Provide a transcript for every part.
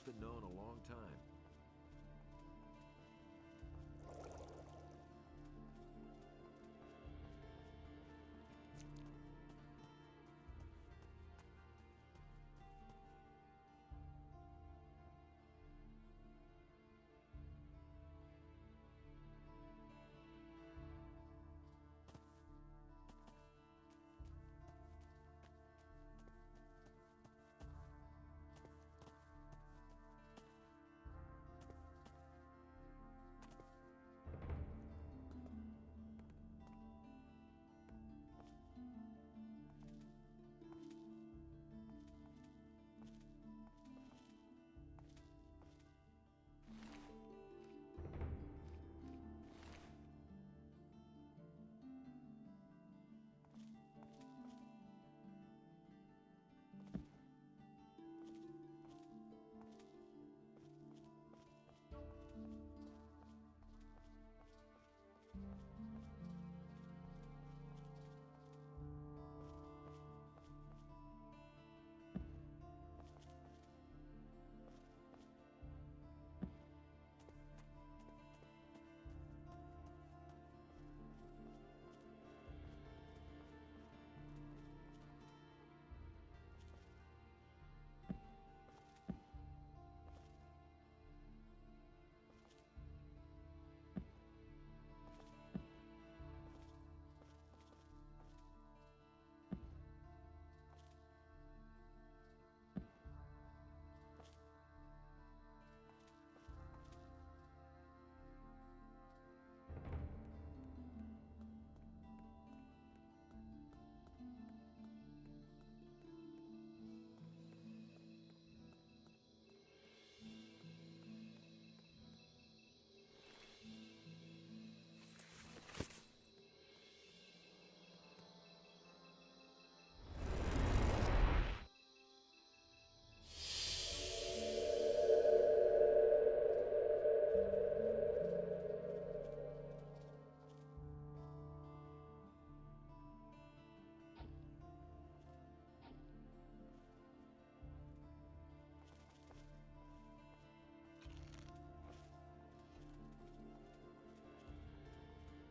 been known a long time.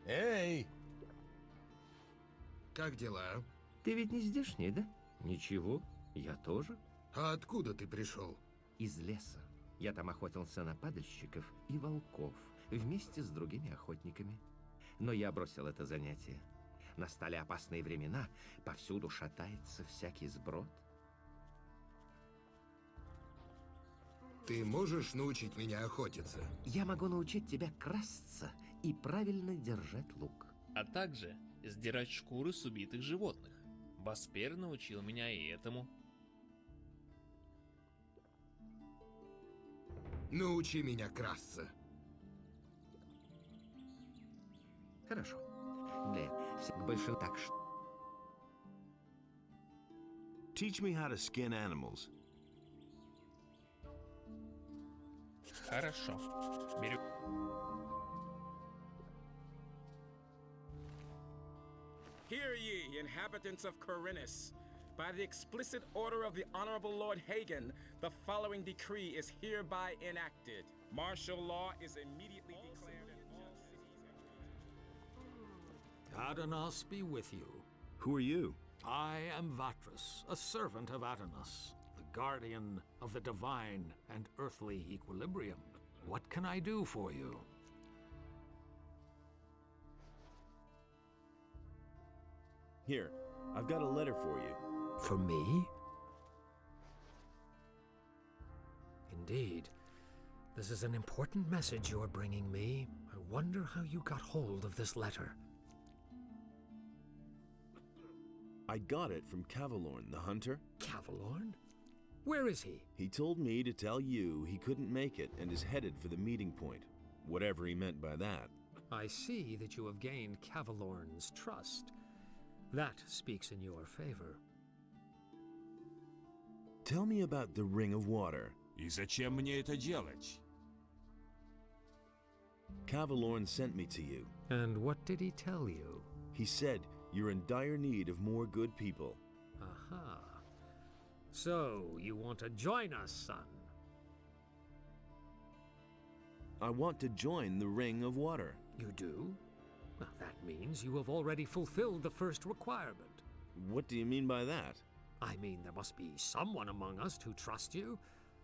Эй! Как дела? Ты ведь не здешний, да? Ничего, я тоже. А откуда ты пришел? Из леса. Я там охотился на падальщиков и волков вместе с другими охотниками. Но я бросил это занятие. Настали опасные времена, повсюду шатается всякий сброд. Ты можешь научить меня охотиться? Я могу научить тебя красться и правильно держать лук. А также сдирать шкуры с убитых животных. Баспер научил меня и этому. Научи меня красться. Хорошо. Для всех больше так что... Teach me how to skin animals. Хорошо. Беру. Hear ye, inhabitants of Corinus. By the explicit order of the Honorable Lord Hagen, the following decree is hereby enacted. Martial law is immediately declared in all cities and regions. Adanas be with you. Who are you? I am Vatras, a servant of Adanas, the guardian of the divine and earthly equilibrium. What can I do for you? Here, I've got a letter for you. For me? Indeed. This is an important message you're bringing me. I wonder how you got hold of this letter. I got it from Cavalorn, the hunter. Cavalorn? Where is he? He told me to tell you he couldn't make it and is headed for the meeting point. Whatever he meant by that. I see that you have gained Cavalorn's trust. That speaks in your favor. Tell me about the Ring of Water. И зачем мне это делать? Cavalorn sent me to you. And what did he tell you? He said you're in dire need of more good people. Aha. So, you want to join us, son? I want to join the Ring of Water. You do? Well, that means you have already fulfilled the first requirement. What do you mean by that? I mean, there must be someone among us who trusts you.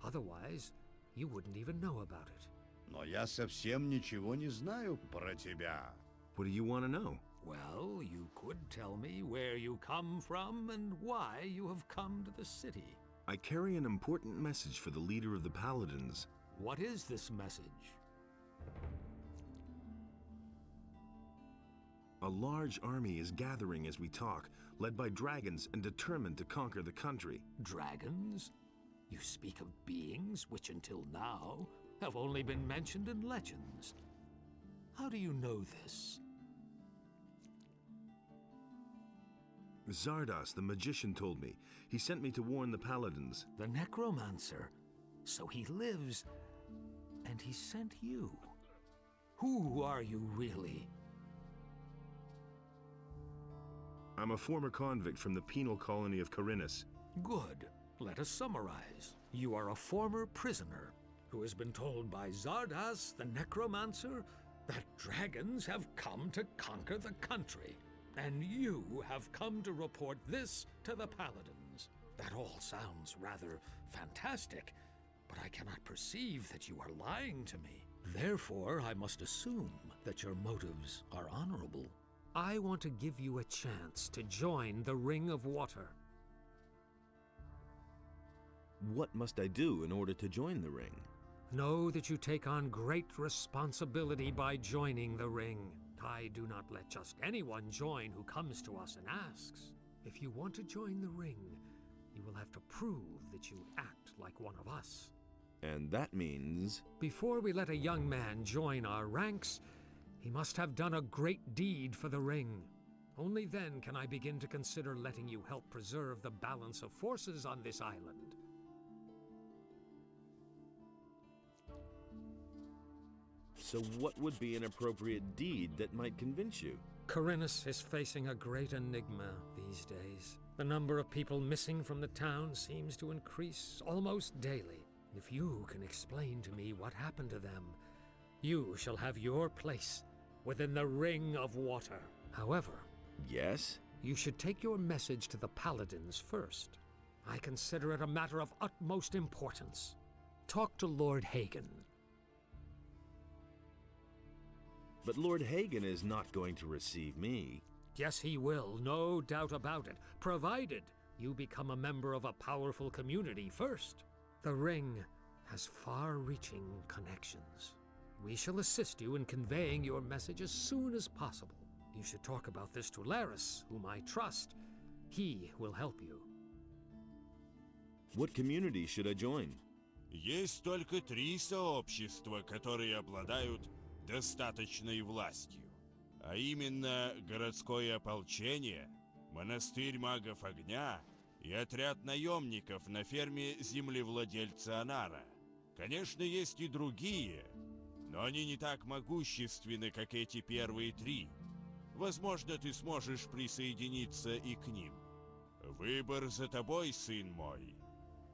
Otherwise, you wouldn't even know about it. Но я совсем ничего не знаю про тебя. What do you want to know? Well, you could tell me where you come from and why you have come to the city. I carry an important message for the leader of the Paladins. What is this message? A large army is gathering as we talk, led by dragons and determined to conquer the country. Dragons? You speak of beings which until now have only been mentioned in legends. How do you know this? Zardas, the magician, told me. He sent me to warn the Paladins. The necromancer. So he lives, and he sent you. Who are you really? I'm a former convict from the penal colony of Corinus. Good. Let us summarize. You are a former prisoner who has been told by Zardas, the necromancer, that dragons have come to conquer the country. And you have come to report this to the Paladins. That all sounds rather fantastic, but I cannot perceive that you are lying to me. Therefore, I must assume that your motives are honorable. I want to give you a chance to join the Ring of Water. What must I do in order to join the ring? Know that you take on great responsibility by joining the ring. I do not let just anyone join who comes to us and asks. If you want to join the ring, you will have to prove that you act like one of us. And that means... Before we let a young man join our ranks, he must have done a great deed for the ring. Only then can I begin to consider letting you help preserve the balance of forces on this island. So what would be an appropriate deed that might convince you? Corinus is facing a great enigma these days. The number of people missing from the town seems to increase almost daily. If you can explain to me what happened to them, you shall have your place within the Ring of Water. However, Yes? you should take your message to the Paladins first. I consider it a matter of utmost importance. Talk to Lord Hagen. But Lord Hagen is not going to receive me. Yes, he will, no doubt about it, provided you become a member of a powerful community first. The ring has far-reaching connections. We shall assist you in conveying your message as soon as possible. You should talk about this to Lares, whom I trust. He will help you. What community should I join? Есть только 3 сообщества, которые обладают достаточной властью. А именно городское ополчение, монастырь магов огня и отряд наемников на ферме землевладельца Анара. Конечно, есть и другие, но они не так могущественны, как эти первые 3. Возможно, ты сможешь присоединиться и к ним. Выбор за тобой, сын мой.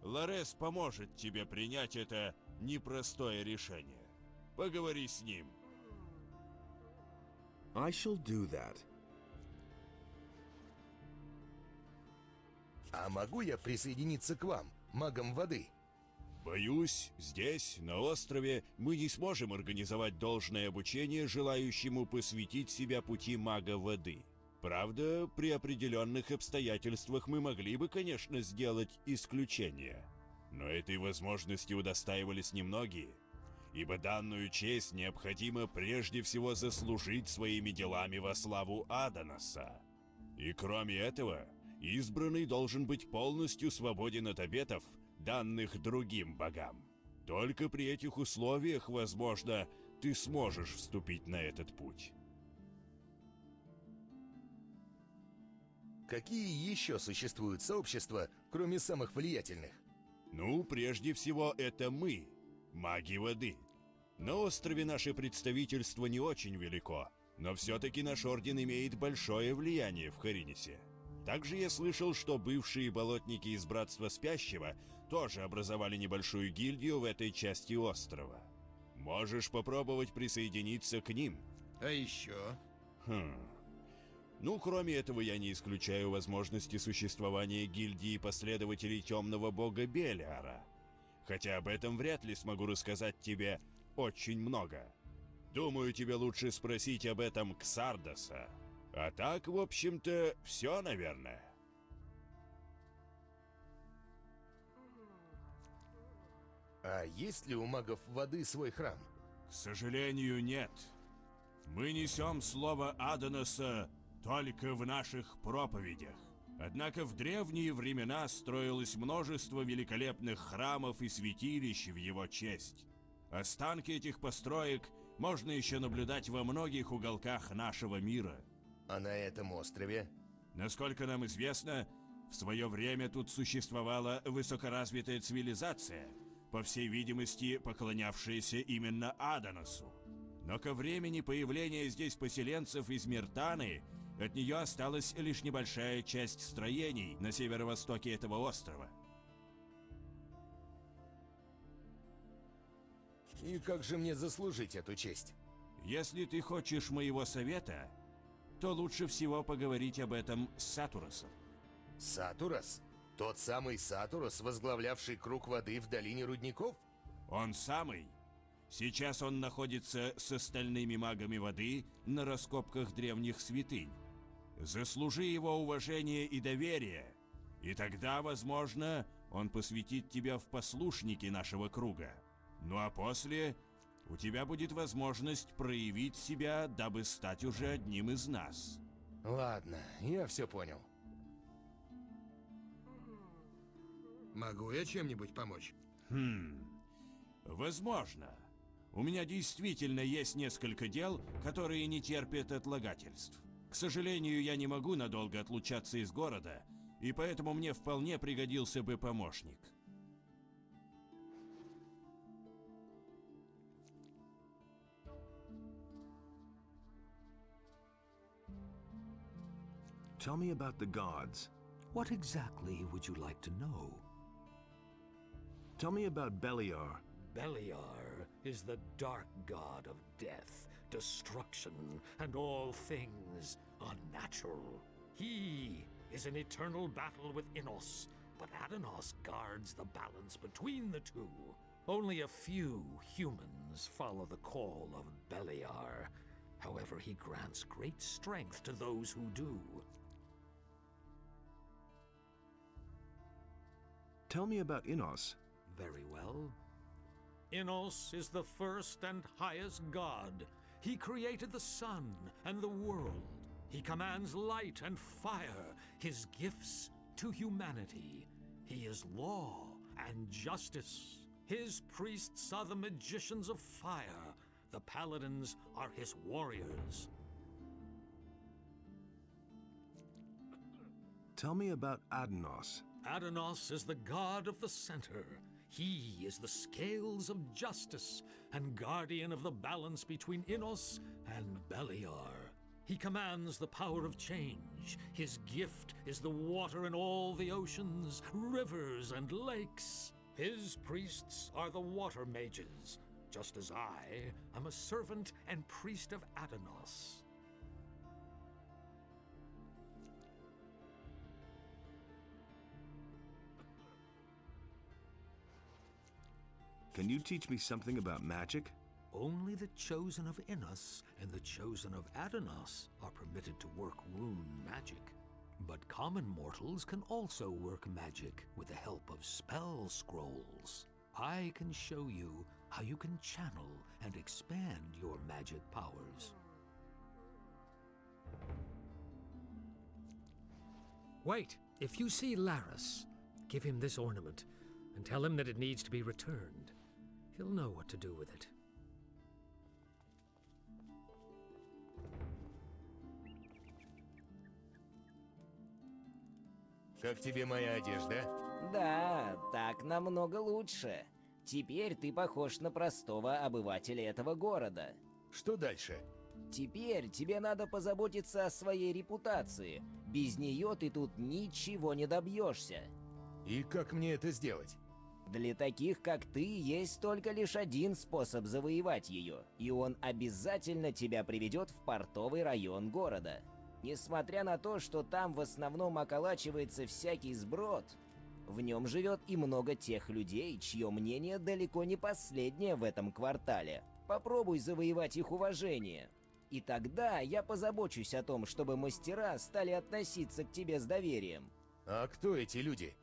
Ларес поможет тебе принять это непростое решение. Поговори с ним. I shall do that. А могу я присоединиться к вам, магам воды? Боюсь, здесь, на острове, мы не сможем организовать должное обучение желающему посвятить себя пути мага воды. Правда, при определенных обстоятельствах мы могли бы, конечно, сделать исключение. Но этой возможности удостаивались немногие, ибо данную честь необходимо прежде всего заслужить своими делами во славу Адоноса. И кроме этого, избранный должен быть полностью свободен от обетов, данных другим богам. Только при этих условиях, возможно, ты сможешь вступить на этот путь. Какие еще существуют сообщества, кроме самых влиятельных? Ну, прежде всего, это мы, маги воды. На острове наше представительство не очень велико, но все-таки наш орден имеет большое влияние в Харинисе. Также я слышал, что бывшие болотники из Братства Спящего тоже образовали небольшую гильдию в этой части острова. Можешь попробовать присоединиться к ним. А еще? Ну, кроме этого, я не исключаю возможности существования гильдии последователей темного бога Белиара. Хотя об этом вряд ли смогу рассказать тебе очень много. Думаю, тебе лучше спросить об этом Ксардоса. А так, в общем-то, все, наверное. А есть ли у магов воды свой храм? К сожалению, нет. Мы несем слово Адоноса только в наших проповедях. Однако в древние времена строилось множество великолепных храмов и святилищ в его честь. Останки этих построек можно еще наблюдать во многих уголках нашего мира. А на этом острове? Насколько нам известно, в свое время тут существовала высокоразвитая цивилизация, по всей видимости, поклонявшаяся именно Адоносу. Но ко времени появления здесь поселенцев из Миртаны от нее осталась лишь небольшая часть строений на северо-востоке этого острова. И как же мне заслужить эту честь? Если ты хочешь моего совета, то лучше всего поговорить об этом с Сатуросом. Сатурос? Тот самый Сатурос, возглавлявший круг воды в долине рудников? Он самый. Сейчас он находится с остальными магами воды на раскопках древних святынь. Заслужи его уважение и доверие, и тогда, возможно, он посвятит тебя в послушники нашего круга. Ну а после у тебя будет возможность проявить себя, дабы стать уже одним из нас. Ладно, я все понял. Могу я чем-нибудь помочь? Возможно. У меня действительно есть несколько дел, которые не терпят отлагательств. К сожалению, я не могу надолго отлучаться из города, и поэтому мне вполне пригодился бы помощник. Tell me about the gods. What exactly would you like to know? Tell me about Beliar. Beliar is the dark god of death, destruction, and all things unnatural. He is in eternal battle with Ignaz, but Adonos guards the balance between the two. Only a few humans follow the call of Beliar. However, he grants great strength to those who do. Tell me about Ignaz. Very well. Ignaz is the first and highest god. He created the sun and the world. He commands light and fire, his gifts to humanity. He is law and justice. His priests are the magicians of fire. The paladins are his warriors. Tell me about Adonos. Adonos is the god of the center. He is the scales of justice and guardian of the balance between Ignaz and Beliar. He commands the power of change. His gift is the water in all the oceans, rivers, and lakes. His priests are the water mages, just as I am a servant and priest of Adonos. Can you teach me something about magic? Only the chosen of Ignaz and the chosen of Adonos are permitted to work rune magic. But common mortals can also work magic with the help of spell scrolls. I can show you how you can channel and expand your magic powers. Wait, if you see Lares, give him this ornament and tell him that it needs to be returned. He'll know what to do with it. Как тебе моя одежда? Да, так намного лучше. Теперь ты похож на простого обывателя этого города. Что дальше? Теперь тебе надо позаботиться о своей репутации. Без нее ты тут ничего не добьешься. И как мне это сделать? Для таких, как ты, есть только лишь один способ завоевать ее, и он обязательно тебя приведет в портовый район города. Несмотря на то, что там в основном околачивается всякий сброд, в нем живет и много тех людей, чье мнение далеко не последнее в этом квартале. Попробуй завоевать их уважение. И тогда я позабочусь о том, чтобы мастера стали относиться к тебе с доверием. А кто эти люди?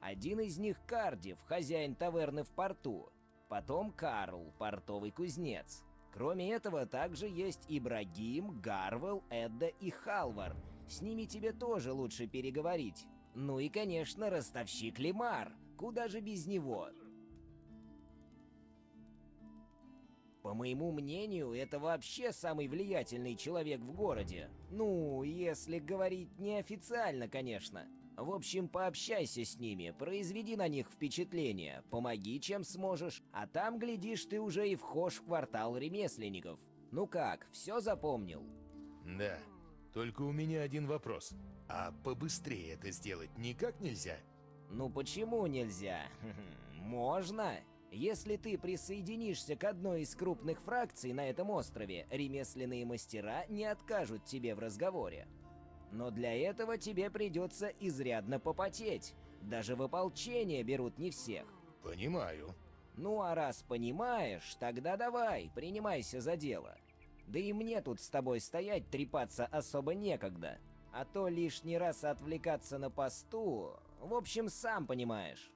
Один из них Кардиф, хозяин таверны в порту. Потом Карл, портовый кузнец. Кроме этого, также есть Ибрагим, Гарвел, Эдда и Халвар. С ними тебе тоже лучше переговорить. Ну и, конечно, ростовщик Лемар. Куда же без него? По моему мнению, это вообще самый влиятельный человек в городе. Ну, если говорить неофициально, конечно. В общем, пообщайся с ними, произведи на них впечатление, помоги, чем сможешь, а там, глядишь, ты уже и вхож в квартал ремесленников. Ну как, все запомнил? Да, только у меня один вопрос. А побыстрее это сделать никак нельзя? Ну почему нельзя? Можно. Если ты присоединишься к одной из крупных фракций на этом острове, ремесленные мастера не откажут тебе в разговоре. Но для этого тебе придется изрядно попотеть. Даже в ополчение берут не всех. Понимаю. Ну а раз понимаешь, тогда давай, принимайся за дело. Да и мне тут с тобой стоять трепаться особо некогда. А то лишний раз отвлекаться на посту... В общем, сам понимаешь.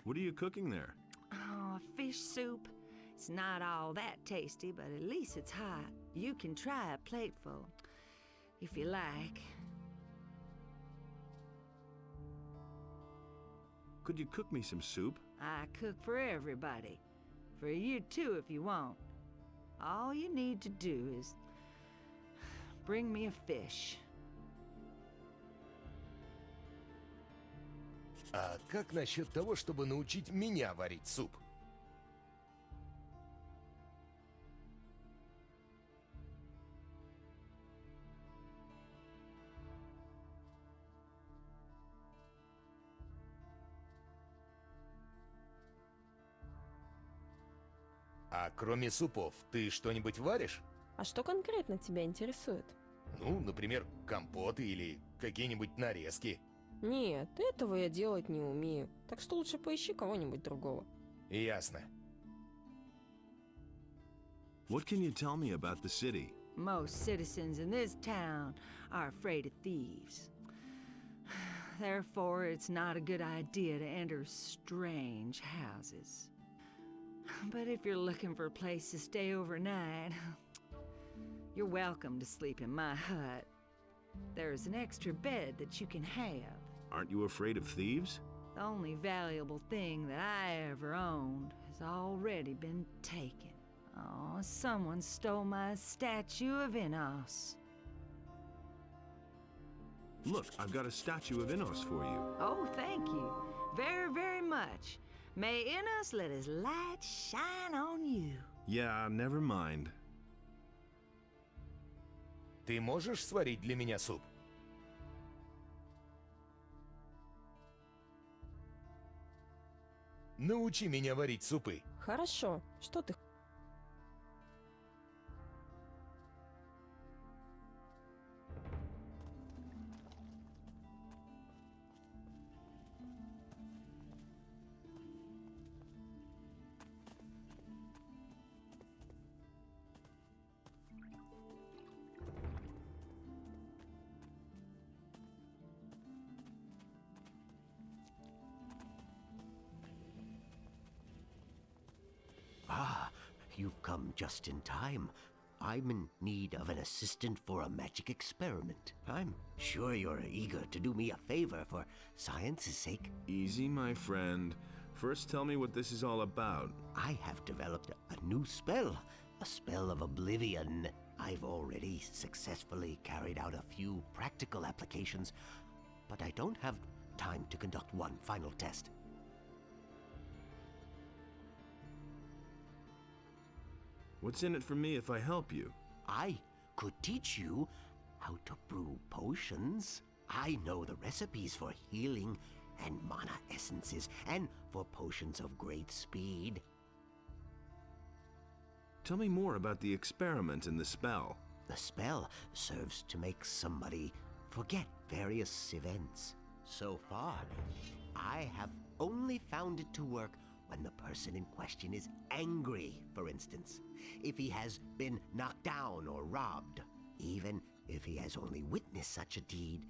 What are you cooking there? Oh, fish soup. It's not all that tasty, but at least it's hot. You can try a plateful, if you like. Could you cook me some soup? I cook for everybody. For you too, if you want. All you need to do is bring me a fish. А как насчет того, чтобы научить меня варить суп? А кроме супов, ты что-нибудь варишь? А что конкретно тебя интересует? Ну, например, компоты или какие-нибудь нарезки. Нет, этого я делать не умею. Так что лучше поищи кого-нибудь другого. Ясно. What can you tell me about the city? Most citizens in this town are afraid of thieves. Therefore, it's not a good idea to enter strange houses. But if you're looking for a place to stay overnight, you're welcome to sleep in my hut. There's an extra bed that you can have. Aren't you afraid of thieves? The only valuable thing that I ever owned has already been taken. Oh, someone stole my statue of Ignaz. Look, I've got a statue of Ignaz for you. Oh, thank you. Very, very much. May Ignaz let his light shine on you. Yeah, never mind. Ты можешь сварить для меня суп? Научи меня варить супы. Хорошо. Что ты... Ah, you've come just in time. I'm in need of an assistant for a magic experiment. I'm sure you're eager to do me a favor for science's sake. Easy, my friend. First tell me what this is all about. I have developed a new spell, a spell of oblivion. I've already successfully carried out a few practical applications, but I don't have time to conduct one final test. What's in it for me if I help you? I could teach you how to brew potions. I know the recipes for healing and mana essences, and for potions of great speed. Tell me more about the experiment and the spell. The spell serves to make somebody forget various events. So far, I have only found it to work when the person in question is angry, for instance. If he has been knocked down or robbed. Even if he has only witnessed such a deed,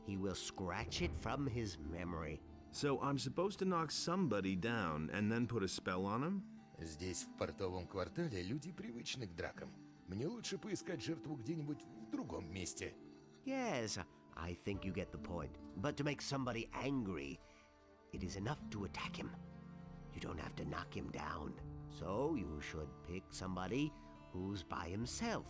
he will scratch it from his memory. So I'm supposed to knock somebody down and then put a spell on him? Здесь, в портовом квартале, люди привычны к дракам. Мне лучше поискать жертву где-нибудь в другом месте. Yes, I think you get the point. But to make somebody angry, it is enough to attack him. You don't have to knock him down. So you should pick somebody who's by himself.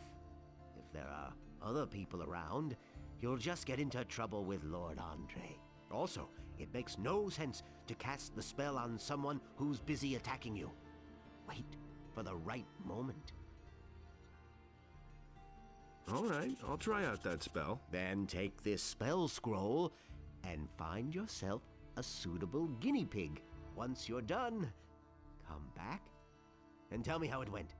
If there are other people around, you'll just get into trouble with Lord Andre. Also, it makes no sense to cast the spell on someone who's busy attacking you. Wait for the right moment. All right, I'll try out that spell. Then take this spell scroll and find yourself a suitable guinea pig. Once you're done, come back and tell me how it went.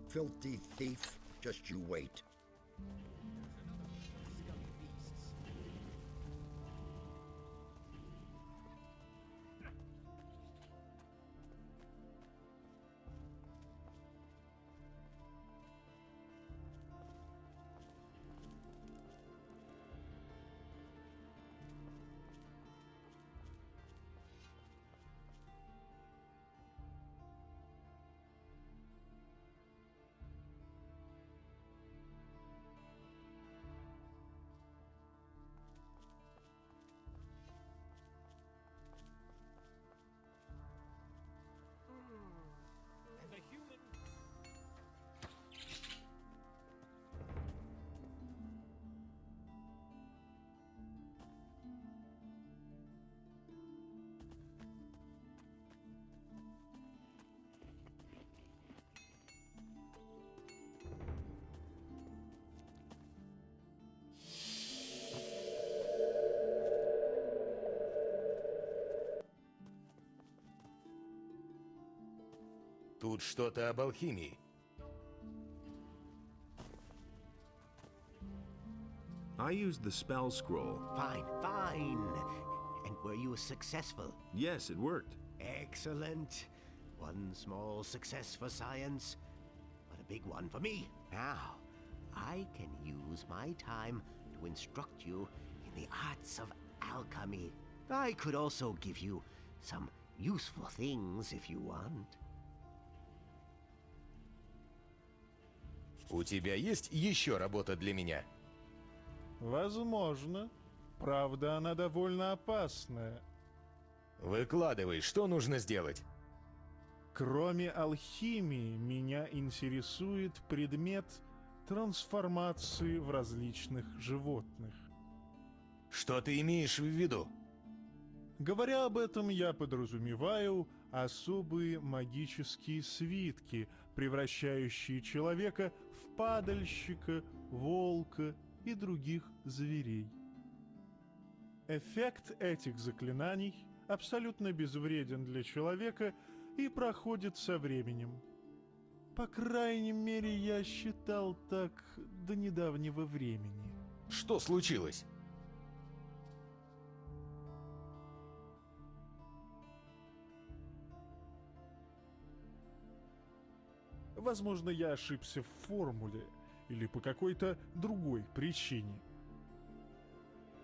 Filthy thief, just you wait. Тут что-то об алхимии. I used the spell scroll. Fine, fine. And were you successful? Yes, it worked. Excellent. One small success for science, but a big one for me. Now, I can use my time to instruct you in the arts of alchemy. I could also give you some useful things if you want. У тебя есть еще работа для меня? Возможно. Правда, она довольно опасная. Выкладывай, что нужно сделать? Кроме алхимии, меня интересует предмет трансформации в различных животных. Что ты имеешь в виду? Говоря об этом, я подразумеваю особые магические свитки, превращающие человека в падальщика, волка и других зверей. Эффект этих заклинаний абсолютно безвреден для человека и проходит со временем. По крайней мере, я считал так до недавнего времени. Что случилось? Возможно, я ошибся в формуле или по какой-то другой причине.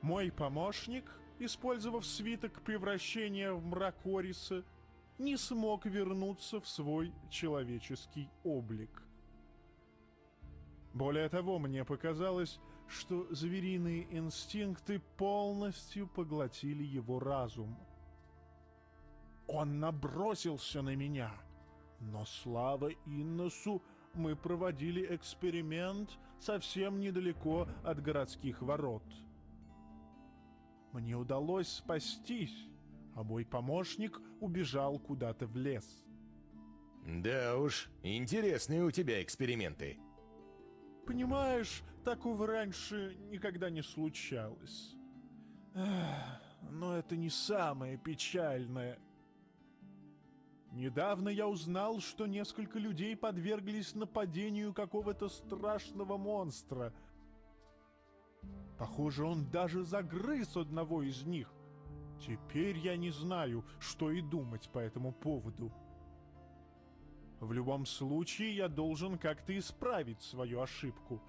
Мой помощник, использовав свиток превращения в Мракориса, не смог вернуться в свой человеческий облик. Более того, мне показалось, что звериные инстинкты полностью поглотили его разум. Он набросился на меня, но слава Инносу, мы проводили эксперимент совсем недалеко от городских ворот. Мне удалось спастись, а мой помощник убежал куда-то в лес. Да уж, интересные у тебя эксперименты. Понимаешь, такого раньше никогда не случалось. Но это не самое печальное. Недавно я узнал, что несколько людей подверглись нападению какого-то страшного монстра. Похоже, он даже загрыз одного из них. Теперь я не знаю, что и думать по этому поводу. В любом случае, я должен как-то исправить свою ошибку.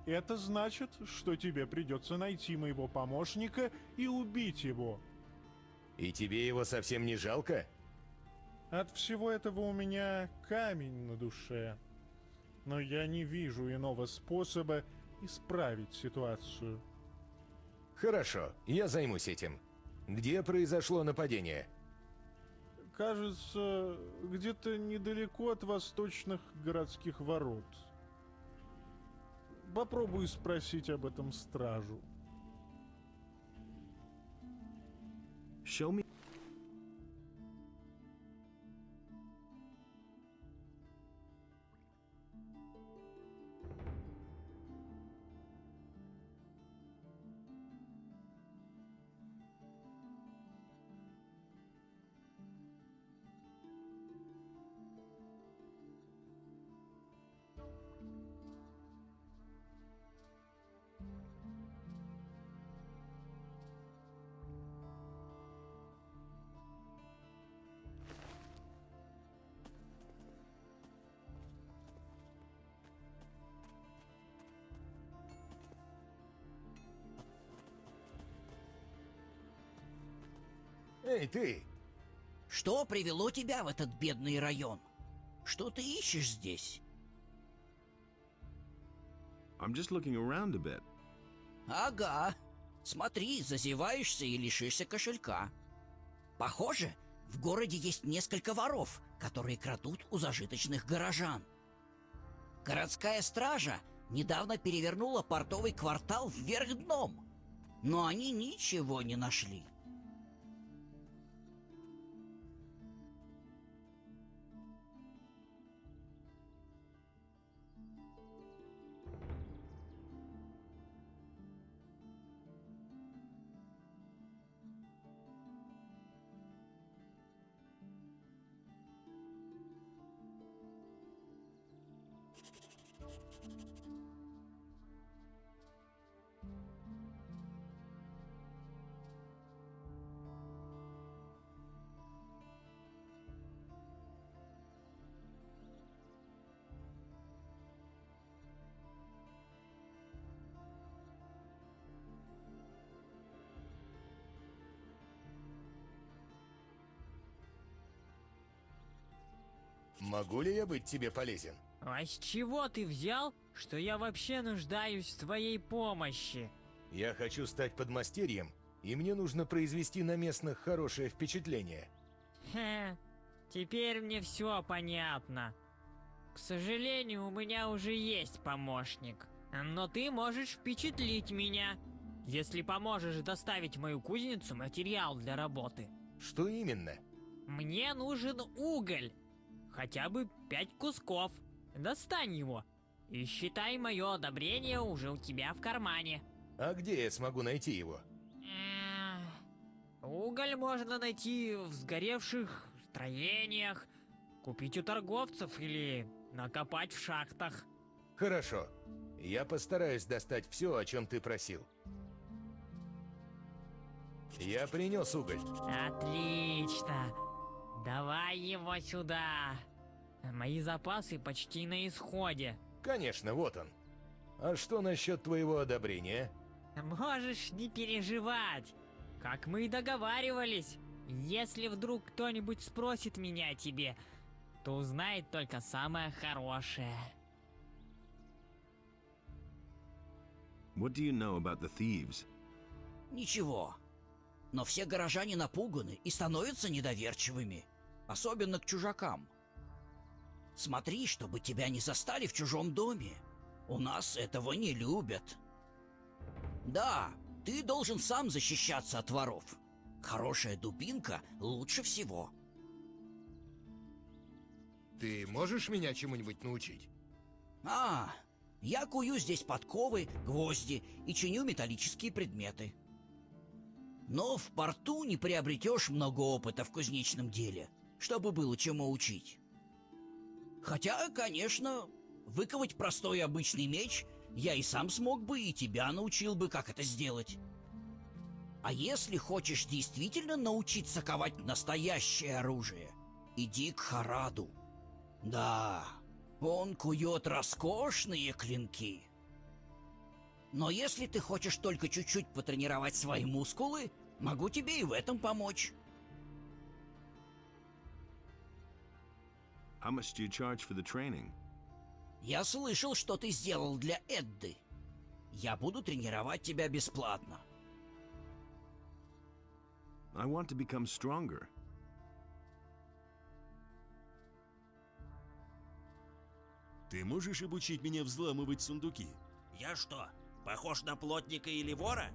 Это значит, что тебе придется найти моего помощника и убить его. И тебе его совсем не жалко? От всего этого у меня камень на душе. Но я не вижу иного способа исправить ситуацию. Хорошо, я займусь этим. Где произошло нападение? Кажется, где-то недалеко от восточных городских ворот. Попробую спросить об этом стражу. Show me. Эй, ты! Что привело тебя в этот бедный район? Что ты ищешь здесь? I'm just looking around a bit. Ага. Смотри, зазеваешься и лишишься кошелька. Похоже, в городе есть несколько воров, которые крадут у зажиточных горожан. Городская стража недавно перевернула портовый квартал вверх дном, но они ничего не нашли. Могу ли я быть тебе полезен? А с чего ты взял, что я вообще нуждаюсь в твоей помощи? Я хочу стать подмастерьем, и мне нужно произвести на местных хорошее впечатление. Хе, теперь мне все понятно. К сожалению, у меня уже есть помощник. Но ты можешь впечатлить меня, если поможешь доставить в мою кузницу материал для работы. Что именно? Мне нужен уголь. Хотя бы 5 кусков. Достань его. И считай, мое одобрение уже у тебя в кармане. А где я смогу найти его? Уголь можно найти в сгоревших строениях, купить у торговцев или накопать в шахтах. Хорошо. Я постараюсь достать все, о чем ты просил. Я принес уголь. Отлично. Давай его сюда. Мои запасы почти на исходе. Конечно, вот он. А что насчет твоего одобрения? Можешь не переживать. Как мы и договаривались. Если вдруг кто-нибудь спросит меня о тебе, то узнает только самое хорошее. What do you know about the thieves? Ничего. Но все горожане напуганы и становятся недоверчивыми. Особенно к чужакам. Смотри, чтобы тебя не застали в чужом доме. У нас этого не любят. Да, ты должен сам защищаться от воров. Хорошая дубинка лучше всего. Ты можешь меня чему-нибудь научить? Я кую здесь подковы, гвозди и чиню металлические предметы. Но в порту не приобретешь много опыта в кузнечном деле, чтобы было чему учить. Хотя, конечно, выковать простой обычный меч я и сам смог бы, и тебя научил бы, как это сделать. А если хочешь действительно научиться ковать настоящее оружие, иди к Хараду. Да, он кует роскошные клинки. Но если ты хочешь только чуть-чуть потренировать свои мускулы, могу тебе и в этом помочь. How much do you charge for the training? Я слышал, что ты сделал для Эдды. Я буду тренировать тебя бесплатно. I want to become stronger. Ты можешь обучить меня взламывать сундуки? Я что, похож на плотника или вора?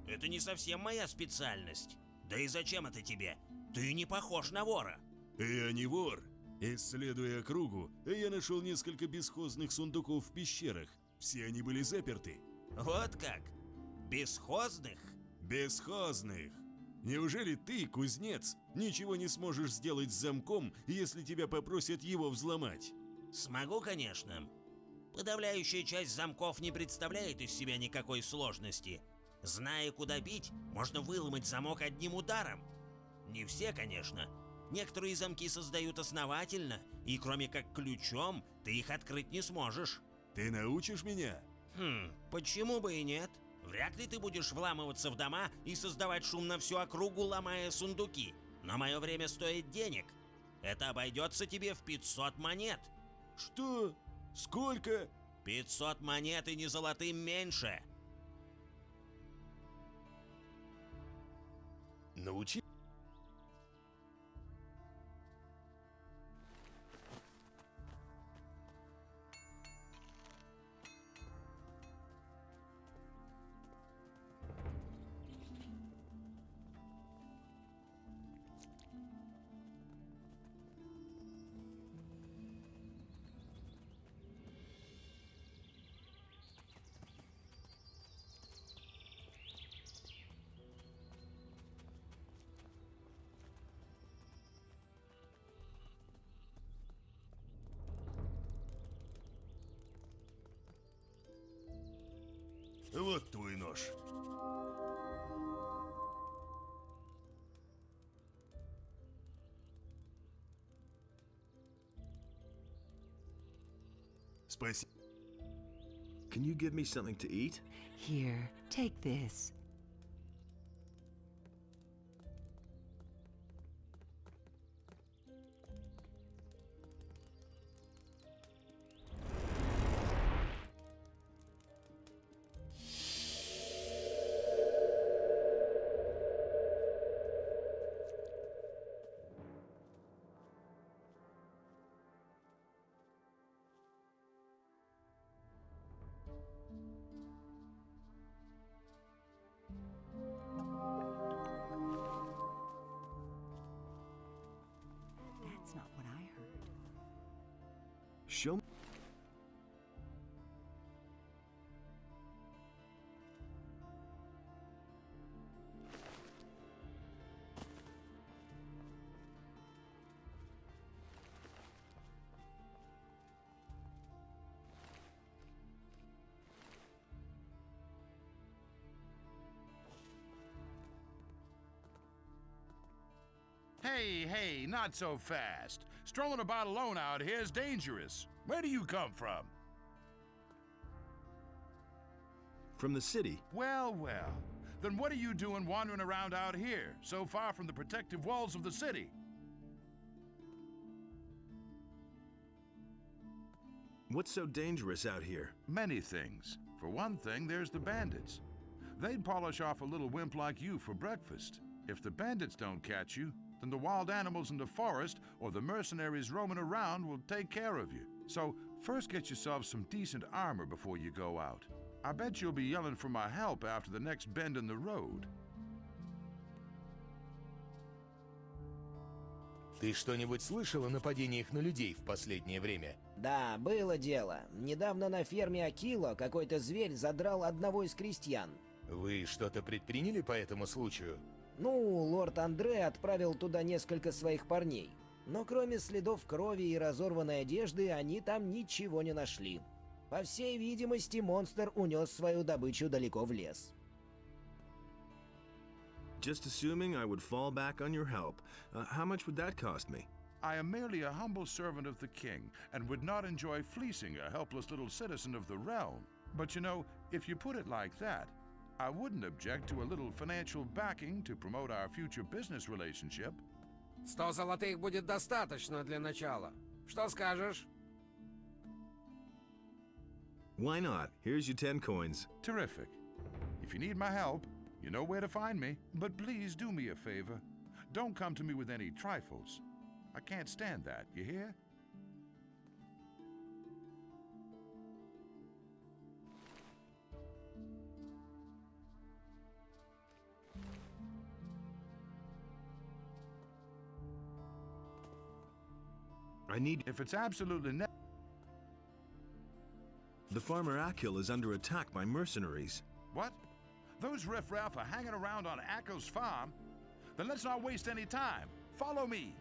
Это не совсем моя специальность. Да и зачем это тебе? Ты не похож на вора. Я не вор. Исследуя округу, я нашел несколько бесхозных сундуков в пещерах. Все они были заперты. Вот как? Бесхозных? Бесхозных. Неужели ты, кузнец, ничего не сможешь сделать с замком, если тебя попросят его взломать? Смогу, конечно. Подавляющая часть замков не представляет из себя никакой сложности. Зная, куда бить, можно выломать замок одним ударом. Не все, конечно. Некоторые замки создают основательно, и кроме как ключом, ты их открыть не сможешь. Ты научишь меня? Почему бы и нет? Вряд ли ты будешь вламываться в дома и создавать шум на всю округу, ломая сундуки. Но мое время стоит денег. Это обойдется тебе в 500 монет. Что? Сколько? 500 монет и не золотым меньше. Научи. Вот твой нож. Спасибо. Can you give me something to eat? Here, take this. Show me. Hey, not so fast. Strolling about alone out here is dangerous. Where do you come from? From the city. Well. Then what are you doing wandering around out here, so far from the protective walls of the city? What's so dangerous out here? Many things. For one thing, there's the bandits. They'd polish off a little wimp like you for breakfast. If the bandits don't catch you, then the wild animals in the forest or the mercenaries roaming around will take care of you. So, first get yourself some decent armor before you go out. I bet you'll be yelling for my help after the next bend in the road. Ты что-нибудь слышал о нападениях на людей в последнее время? Да, было дело. Недавно на ферме Акило какой-то зверь задрал одного из крестьян. Вы что-то предприняли по этому случаю? Ну, лорд Андре отправил туда несколько своих парней. Но кроме следов крови и разорванной одежды, они там ничего не нашли. По всей видимости, монстр унес свою добычу далеко в лес. Just assuming I would fall back on your help. How much would that cost me? I am merely a humble servant of the king, and would not enjoy fleecing a helpless little citizen of the realm. But you know, if you put it like that, I wouldn't object to a little financial backing to promote our future business relationship. 100 золотых будет достаточно для начала. Что скажешь? Why not? Here's your 10 coins. Terrific. If you need my help, you know where to find me. But please do me a favor. Don't come to me with any trifles. I can't stand that, you hear? I need... If it's absolutely The farmer Akil is under attack by mercenaries. What? Those riffraff are hanging around on Akil's farm? Then let's not waste any time. Follow me.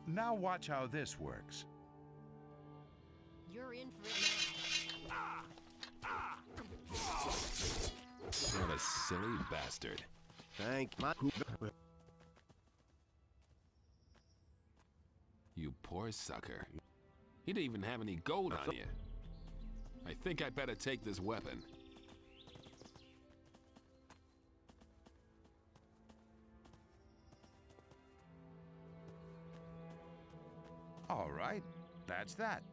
Now watch how this works. You're in for it now. What a silly bastard. You poor sucker. You didn't even have any gold on you. I think I better take this weapon. All right, that's that.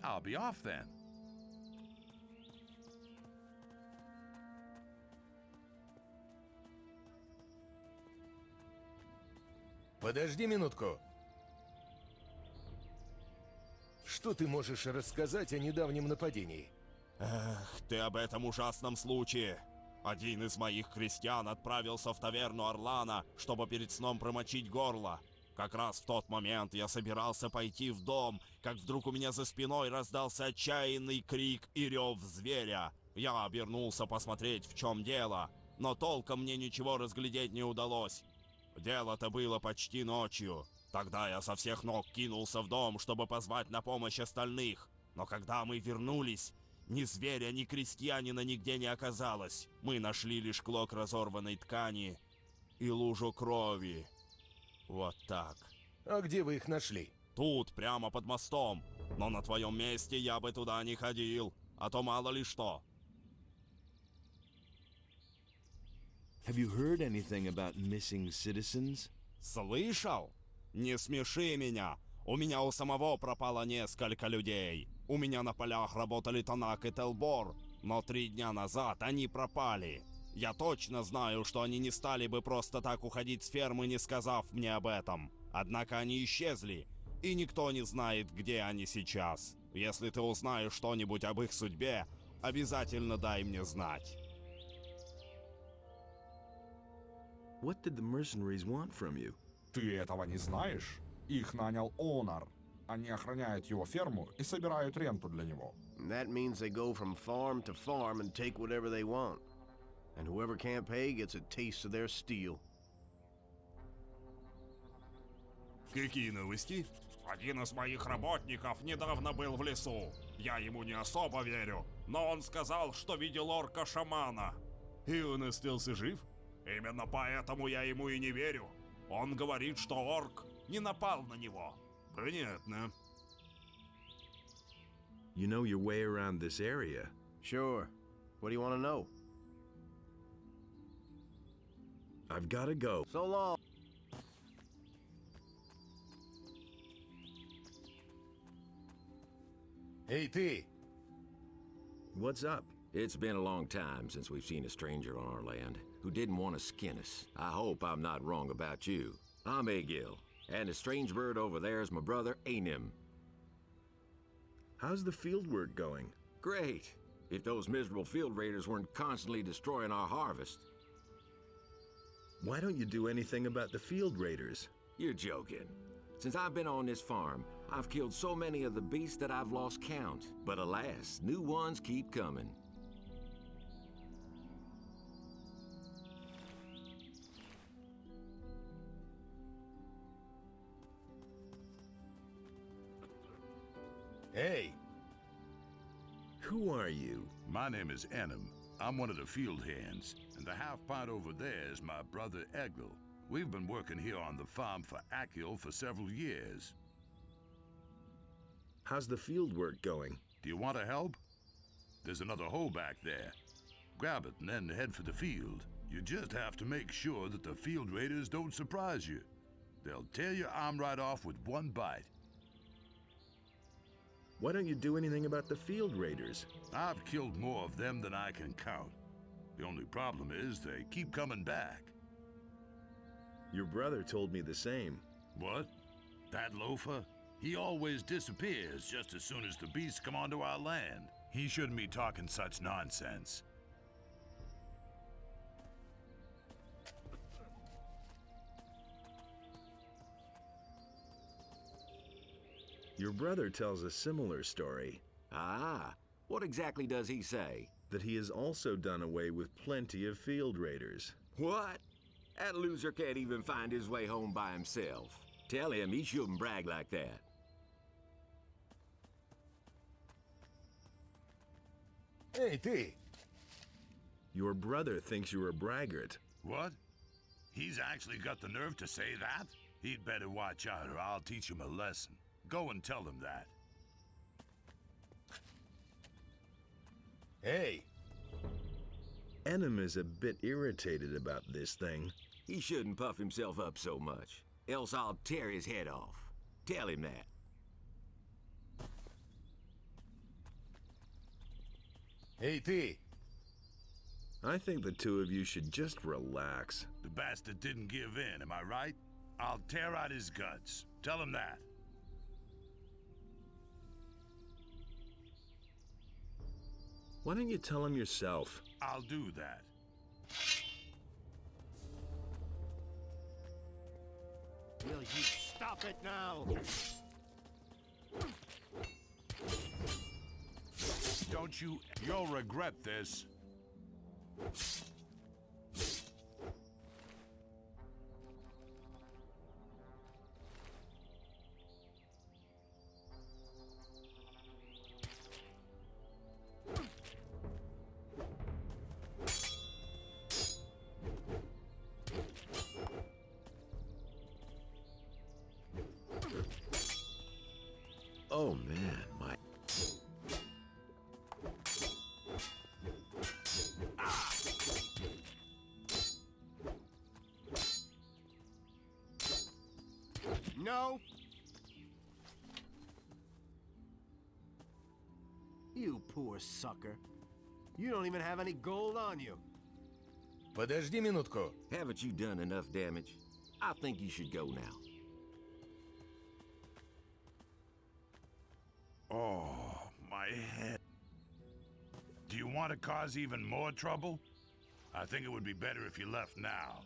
I'll be off then. Подожди минутку. Что ты можешь рассказать о недавнем нападении? Эх, ты об этом ужасном случае. Один из моих крестьян отправился в таверну Орлана, чтобы перед сном промочить горло. Как раз в тот момент я собирался пойти в дом, как вдруг у меня за спиной раздался отчаянный крик и рев зверя. Я обернулся посмотреть, в чем дело, но толком мне ничего разглядеть не удалось. Дело-то было почти ночью. Тогда я со всех ног кинулся в дом, чтобы позвать на помощь остальных. Но когда мы вернулись, ни зверя, ни крестьянина нигде не оказалось. Мы нашли лишь клок разорванной ткани и лужу крови. Вот так. А где вы их нашли? Тут, прямо под мостом. Но на твоем месте я бы туда не ходил, а то мало ли что. Have you heard anything about missing citizens? Слышал? Не смеши меня. У меня у самого пропало несколько людей. У меня на полях работали Танак и Телбор, но 3 дня назад они пропали. Я точно знаю, что они не стали бы просто так уходить с фермы, не сказав мне об этом. Однако они исчезли, и никто не знает, где они сейчас. Если ты узнаешь что-нибудь об их судьбе, обязательно дай мне знать. What did the mercenaries want from you? Ты этого не знаешь? Их нанял Онар. Они охраняют его ферму и собирают ренту для него. That means they go from farm to farm and take whatever they want. And whoever can't pay gets a taste of their steel. Какие новости? Один из моих работников недавно был в лесу. Я ему не особо верю, но он сказал, что видел орка-шамана. И он остался жив? Именно поэтому я ему и не верю. Он говорит, что орк не напал на него. Понятно. You know your way around this area. Sure. What do you want to know? I've got to go. So long. Эй, ты! What's up? It's been a long time since we've seen a stranger on our land who didn't want to skin us. I hope I'm not wrong about you. I'm Egil, and the strange bird over there is my brother Anim. How's the field work going? Great. If those miserable field raiders weren't constantly destroying our harvest. Why don't you do anything about the field raiders? You're joking. Since I've been on this farm, I've killed so many of the beasts that I've lost count. But alas, new ones keep coming. Hey! Who are you? My name is Enim. I'm one of the field hands, and the half-pint over there is my brother Egil. We've been working here on the farm for Akil for several years. How's the field work going? Do you want to help? There's another hole back there. Grab it and then head for the field. You just have to make sure that the field raiders don't surprise you. They'll tear your arm right off with one bite. Why don't you do anything about the field raiders? I've killed more of them than I can count. The only problem is they keep coming back. Your brother told me the same. What? That loafer? He always disappears just as soon as the beasts come onto our land. He shouldn't be talking such nonsense. Your brother tells a similar story. Ah, what exactly does he say? That he has also done away with plenty of field raiders. What? That loser can't even find his way home by himself. Tell him he shouldn't brag like that. Эй, ты! Your brother thinks you're a braggart. What? He's actually got the nerve to say that? He'd better watch out or I'll teach him a lesson. Go and tell him that. Hey! Enim is a bit irritated about this thing. He shouldn't puff himself up so much, else I'll tear his head off. Tell him that. Эй, ты! I think the two of you should just relax. The bastard didn't give in, am I right? I'll tear out his guts. Tell him that. Why don't you tell him yourself? I'll do that. Will you stop it now? Don't you... You'll regret this. Oh man, my... No. You poor sucker. You don't even have any gold on you. Подожди минутку. Haven't you done enough damage? I think you should go now. Oh, my head. Do you want to cause even more trouble? I think it would be better if you left now.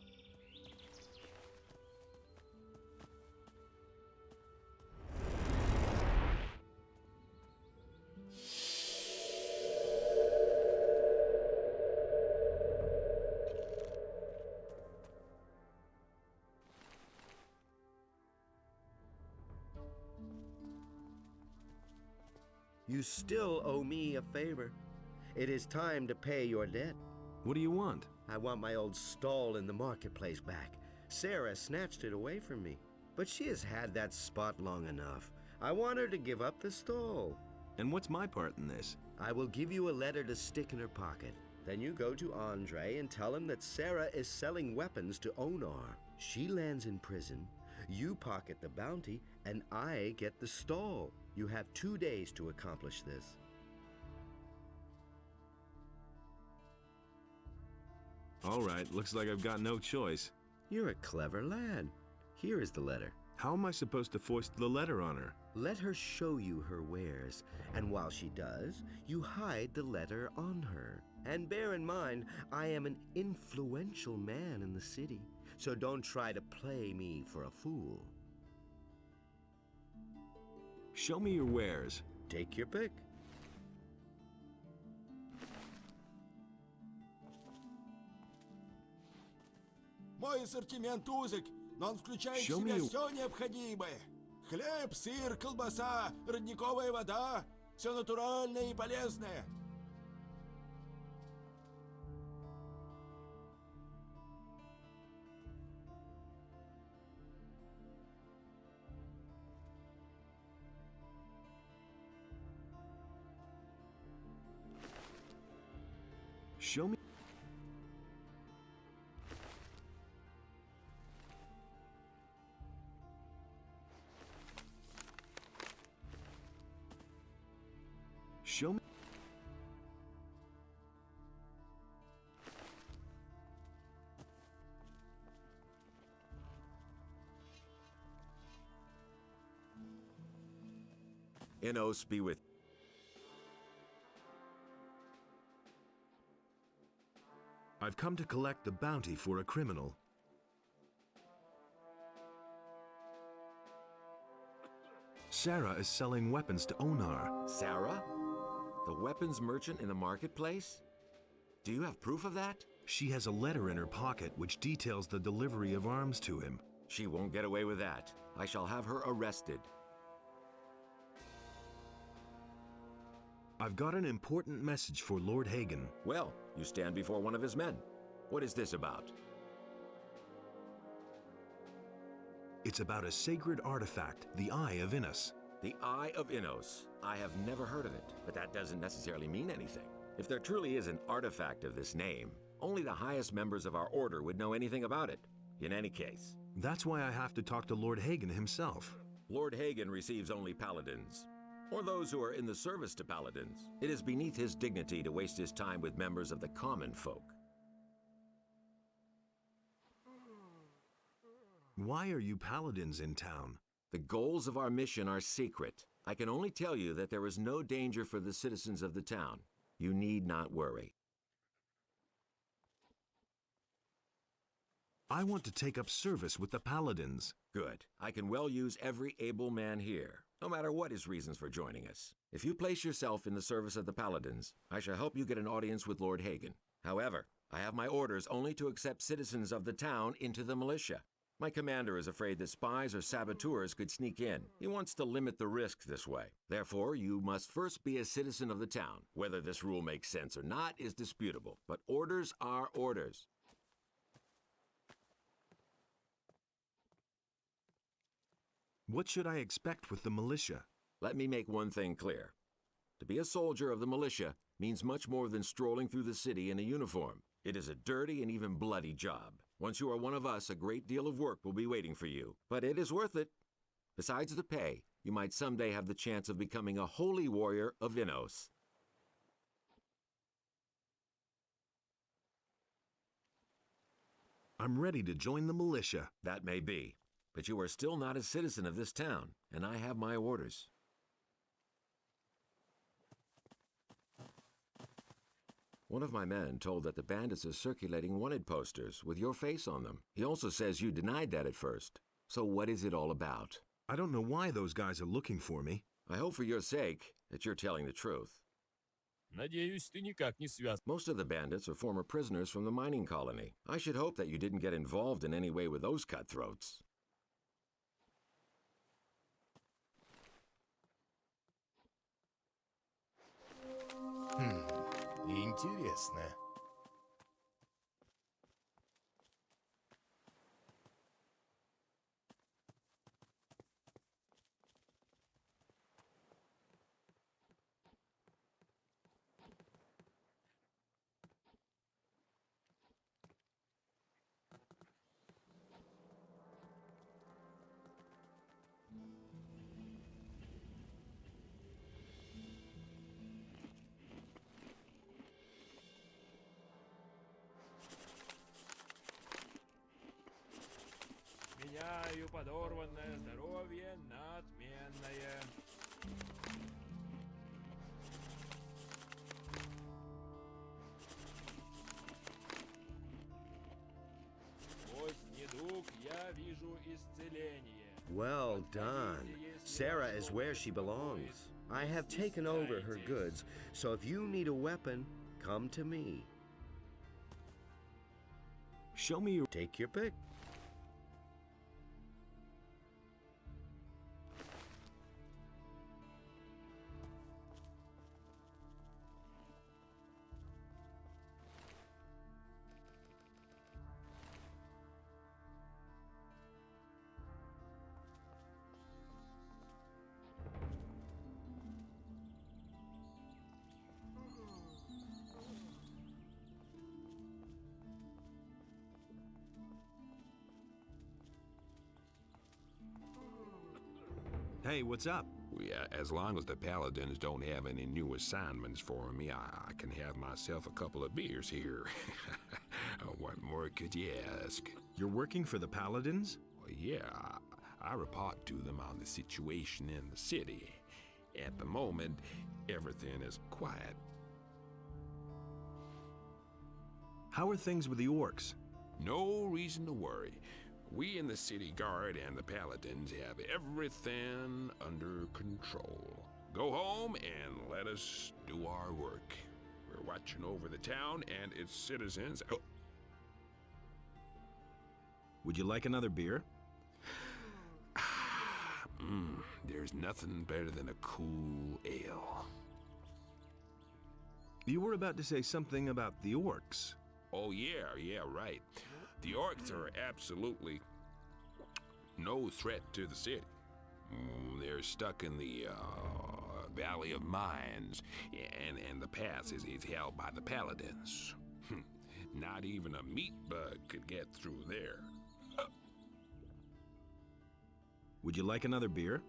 You still owe me a favor. It is time to pay your debt. What do you want? I want my old stall in the marketplace back. Sarah snatched it away from me, but she has had that spot long enough. I want her to give up the stall. And what's my part in this? I will give you a letter to stick in her pocket. Then you go to Andre and tell him that Sarah is selling weapons to Onar. She lands in prison, you pocket the bounty, and I get the stall. You have 2 days to accomplish this. All right, looks like I've got no choice. You're a clever lad. Here is the letter. How am I supposed to foist the letter on her? Let her show you her wares, and while she does, you hide the letter on her. And bear in mind, I am an influential man in the city, so don't try to play me for a fool. Show me your wares. Take your pick. Мой ассортимент узок, но он включает в Show себя me- все необходимое. Хлеб, сыр, колбаса, родниковая вода. Все натуральное и полезное. Show me. Show me. Ignaz be with... I've come to collect the bounty for a criminal. Sarah is selling weapons to Onar. Sarah? The weapons merchant in the marketplace? Do you have proof of that? She has a letter in her pocket which details the delivery of arms to him. She won't get away with that. I shall have her arrested. I've got an important message for Lord Hagen. Well, you stand before one of his men. What is this about? It's about a sacred artifact, the Eye of Ignaz. The Eye of Ignaz. I have never heard of it, but that doesn't necessarily mean anything. If there truly is an artifact of this name, only the highest members of our order would know anything about it. In any case. That's why I have to talk to Lord Hagen himself. Lord Hagen receives only paladins, or those who are in the service to paladins. It is beneath his dignity to waste his time with members of the common folk. Why are you paladins in town? The goals of our mission are secret. I can only tell you that there is no danger for the citizens of the town. You need not worry. I want to take up service with the Paladins. Good. I can well use every able man here, no matter what his reasons for joining us. If you place yourself in the service of the Paladins, I shall help you get an audience with Lord Hagen. However, I have my orders only to accept citizens of the town into the militia. My commander is afraid that spies or saboteurs could sneak in. He wants to limit the risk this way. Therefore, you must first be a citizen of the town. Whether this rule makes sense or not is disputable, but orders are orders. What should I expect with the militia? Let me make one thing clear. To be a soldier of the militia means much more than strolling through the city in a uniform. It is a dirty and even bloody job. Once you are one of us, a great deal of work will be waiting for you. But it is worth it. Besides the pay, you might someday have the chance of becoming a holy warrior of Inos. I'm ready to join the militia. That may be, but you are still not a citizen of this town, and I have my orders. One of my men told that the bandits are circulating wanted posters with your face on them. He also says you denied that at first. So what is it all about? I don't know why those guys are looking for me. I hope for your sake that you're telling the truth. Надеюсь, ты никак не связан. Most of the bandits are former prisoners from the mining colony. I should hope that you didn't get involved in any way with those cutthroats. Интересно. Меняю подорванное здоровье на отменное. Сквозь недуг я вижу исцеление. Well done. Sarah is where she belongs. I have taken over her goods, so if you need a weapon, come to me. Show me your... Take your pick. Hey, what's up? As long as the Paladins don't have any new assignments for me, I can have myself a couple of beers here. What more could you ask? You're working for the Paladins? Well, yeah, I report to them on the situation in the city. At the moment, everything is quiet. How are things with the orcs? No reason to worry. We in the city guard and the Paladins have everything under control. Go home and let us do our work. We're watching over the town and its citizens. Oh. Would you like another beer? There's nothing better than a cool ale. You were about to say something about the orcs. Oh, yeah, right. The orcs are absolutely no threat to the city. They're stuck in the Valley of Mines, and the pass is held by the Paladins. Not even a meat bug could get through there. Would you like another beer?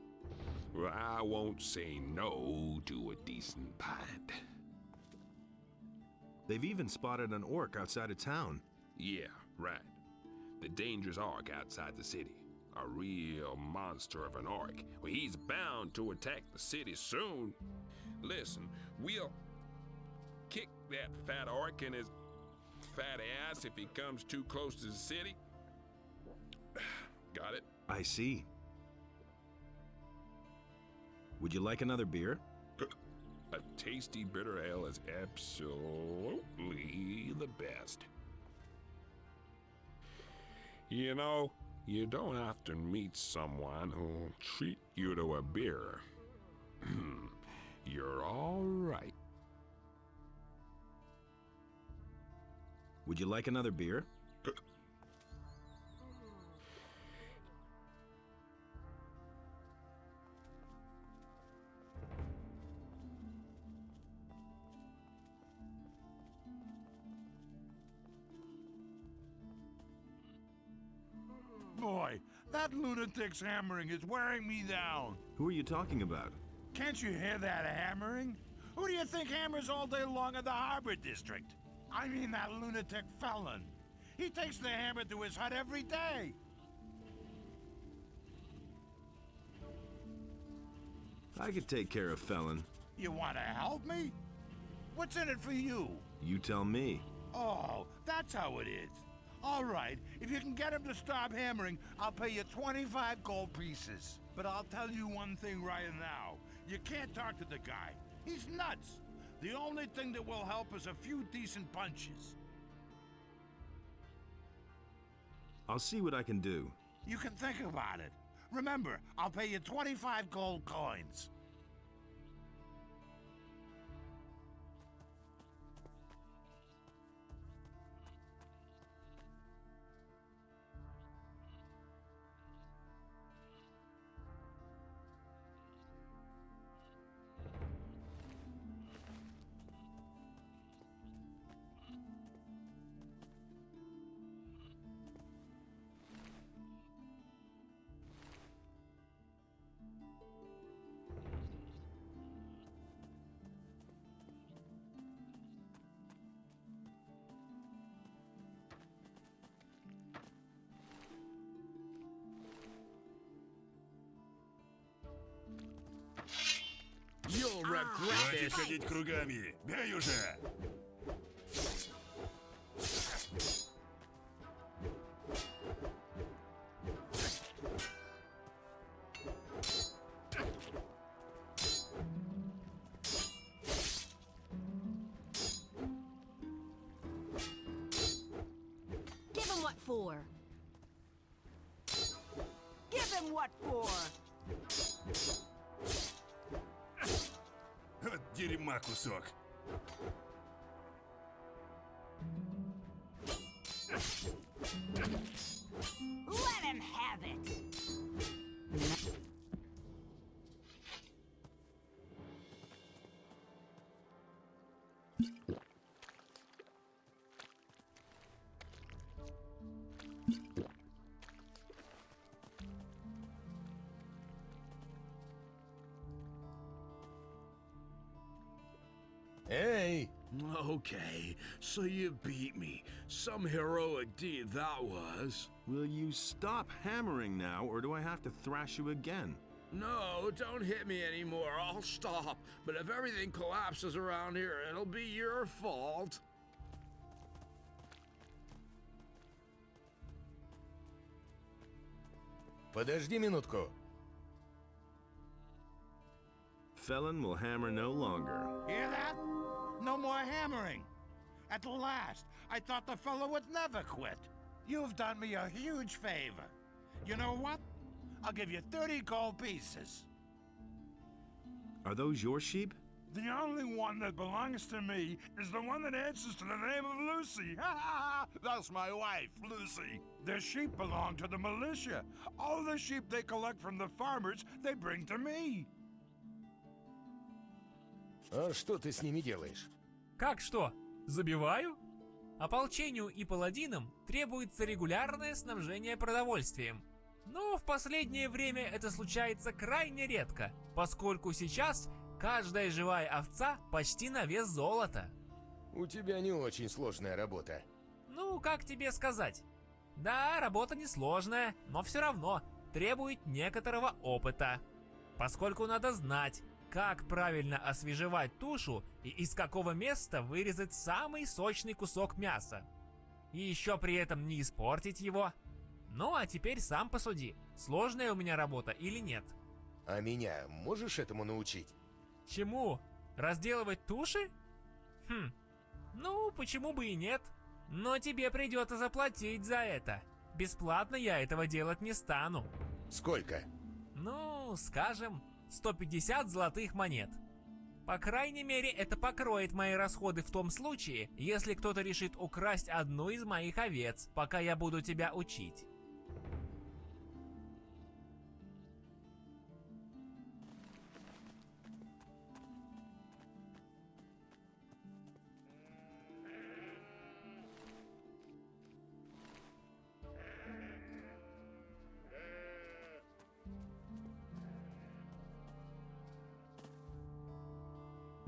Well, I won't say no to a decent pint. They've even spotted an orc outside of town. Yeah, right. The dangerous orc outside the city. A real monster of an orc. Well, he's bound to attack the city soon. Listen, we'll... kick that fat orc in his fat ass if he comes too close to the city. Got it? I see. Would you like another beer? A tasty bitter ale is absolutely the best. You know, you don't often meet someone who'll treat you to a beer. You're all right. Would you like another beer? Boy, that lunatic's hammering is wearing me down. Who are you talking about? Can't you hear that hammering? Who do you think hammers all day long in the Harbor District? I mean that lunatic felon. He takes the hammer to his hut every day. I could take care of Felon. You want to help me? What's in it for you? You tell me. Oh, that's how it is. All right, if you can get him to stop hammering, I'll pay you 25 gold pieces. But I'll tell you one thing right now. You can't talk to the guy. He's nuts. The only thing that will help is a few decent punches. I'll see what I can do. You can think about it. Remember, I'll pay you 25 gold coins. Хватит ходить кругами! Бей уже! Give him what for? Give him what for? От дерьма кусок. Let him have it. Hey! Okay, so you beat me. Some heroic deed that was. Will you stop hammering now, or do I have to thrash you again? No, don't hit me anymore. I'll stop. But if everything collapses around here, it'll be your fault. Подожди минутку. Felon will hammer no longer. Hear that? No more hammering. At last, I thought the fellow would never quit. You've done me a huge favor. You know what? I'll give you 30 gold pieces. Are those your sheep? The only one that belongs to me is the one that answers to the name of Lucy. That's my wife, Lucy. The sheep belong to the militia. All the sheep they collect from the farmers, they bring to me. А что ты с ними делаешь? Как что? Забиваю? Ополчению и паладинам требуется регулярное снабжение продовольствием. Но в последнее время это случается крайне редко, поскольку сейчас каждая живая овца почти на вес золота. У тебя не очень сложная работа. Ну, как тебе сказать? Да, работа несложная, но все равно требует некоторого опыта. Поскольку надо знать, как правильно освежевать тушу и из какого места вырезать самый сочный кусок мяса. И еще при этом не испортить его. Ну а теперь сам посуди, сложная у меня работа или нет. А меня можешь этому научить? Чему? Разделывать туши? Ну, почему бы и нет? Но тебе придется заплатить за это. Бесплатно я этого делать не стану. Сколько? Ну, скажем, 150 золотых монет. По крайней мере, это покроет мои расходы в том случае, если кто-то решит украсть одну из моих овец, пока я буду тебя учить.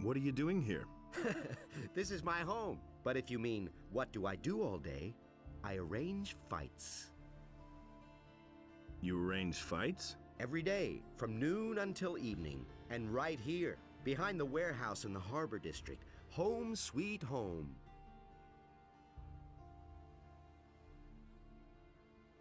What are you doing here? This is my home. But if you mean, what do I do all day? I arrange fights. You arrange fights? Every day, from noon until evening. And right here, behind the warehouse in the harbor district. Home sweet home.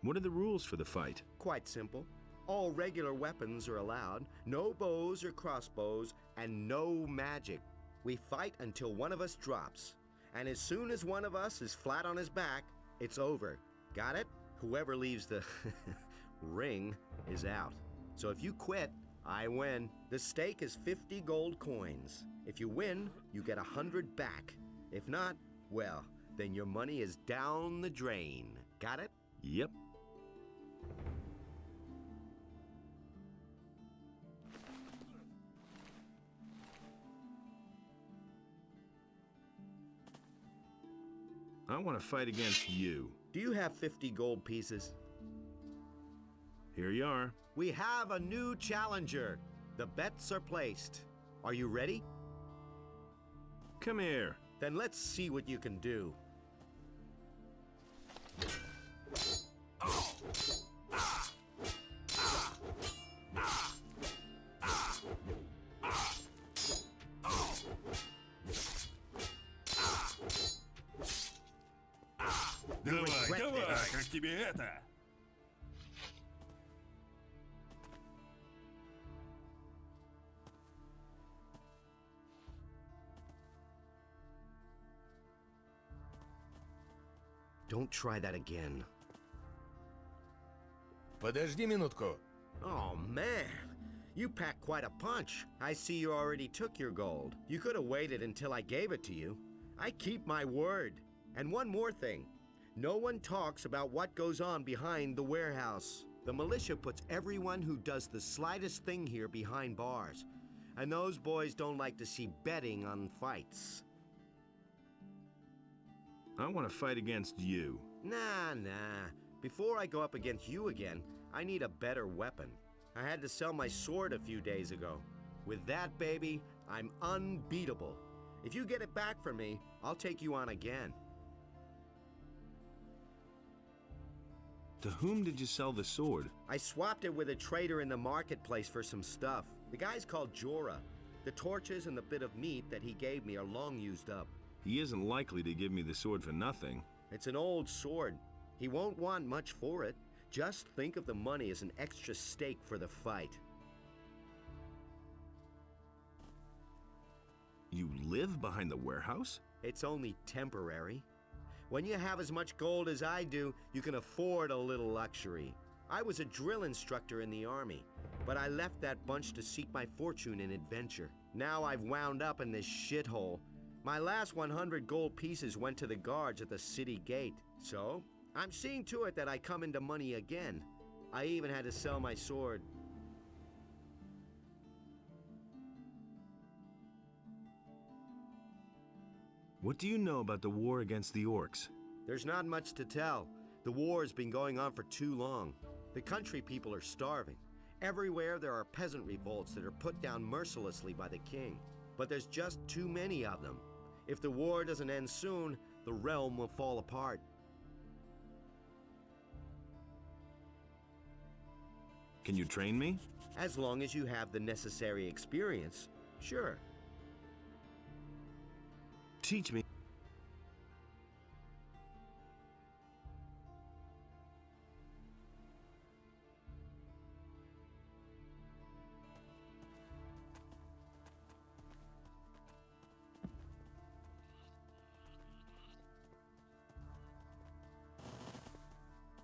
What are the rules for the fight? Quite simple. All regular weapons are allowed, no bows or crossbows, and no magic. We fight until one of us drops. And as soon as one of us is flat on his back, it's over. Got it? Whoever leaves the ring is out. So if you quit, I win. The stake is 50 gold coins. If you win, you get 100 back. If not, well, then your money is down the drain. Got it? Yep. I want to fight against you. Do you have 50 gold pieces? Here you are. We have a new challenger. The bets are placed. Are you ready? Come here. Then let's see what you can do. Давай, давай, как тебе это? Don't try that again. Подожди минутку. Oh, man. You packed quite a punch. I see you already took your gold. You could have waited until I gave it to you. I keep my word. And one more thing. No one talks about what goes on behind the warehouse. The militia puts everyone who does the slightest thing here behind bars. And those boys don't like to see betting on fights. I want to fight against you. Nah. Before I go up against you again, I need a better weapon. I had to sell my sword a few days ago. With that, baby, I'm unbeatable. If you get it back from me, I'll take you on again. To whom did you sell the sword? I swapped it with a trader in the marketplace for some stuff. The guy's called Jorah. The torches and the bit of meat that he gave me are long used up. He isn't likely to give me the sword for nothing. It's an old sword. He won't want much for it. Just think of the money as an extra stake for the fight. You live behind the warehouse? It's only temporary. When you have as much gold as I do, you can afford a little luxury. I was a drill instructor in the army, but I left that bunch to seek my fortune in adventure. Now I've wound up in this shithole. My last 100 gold pieces went to the guards at the city gate. So, I'm seeing to it that I come into money again. I even had to sell my sword. What do you know about the war against the orcs? There's not much to tell. The war has been going on for too long. The country people are starving. Everywhere there are peasant revolts that are put down mercilessly by the king. But there's just too many of them. If the war doesn't end soon, the realm will fall apart. Can you train me? As long as you have the necessary experience, sure. Teach me.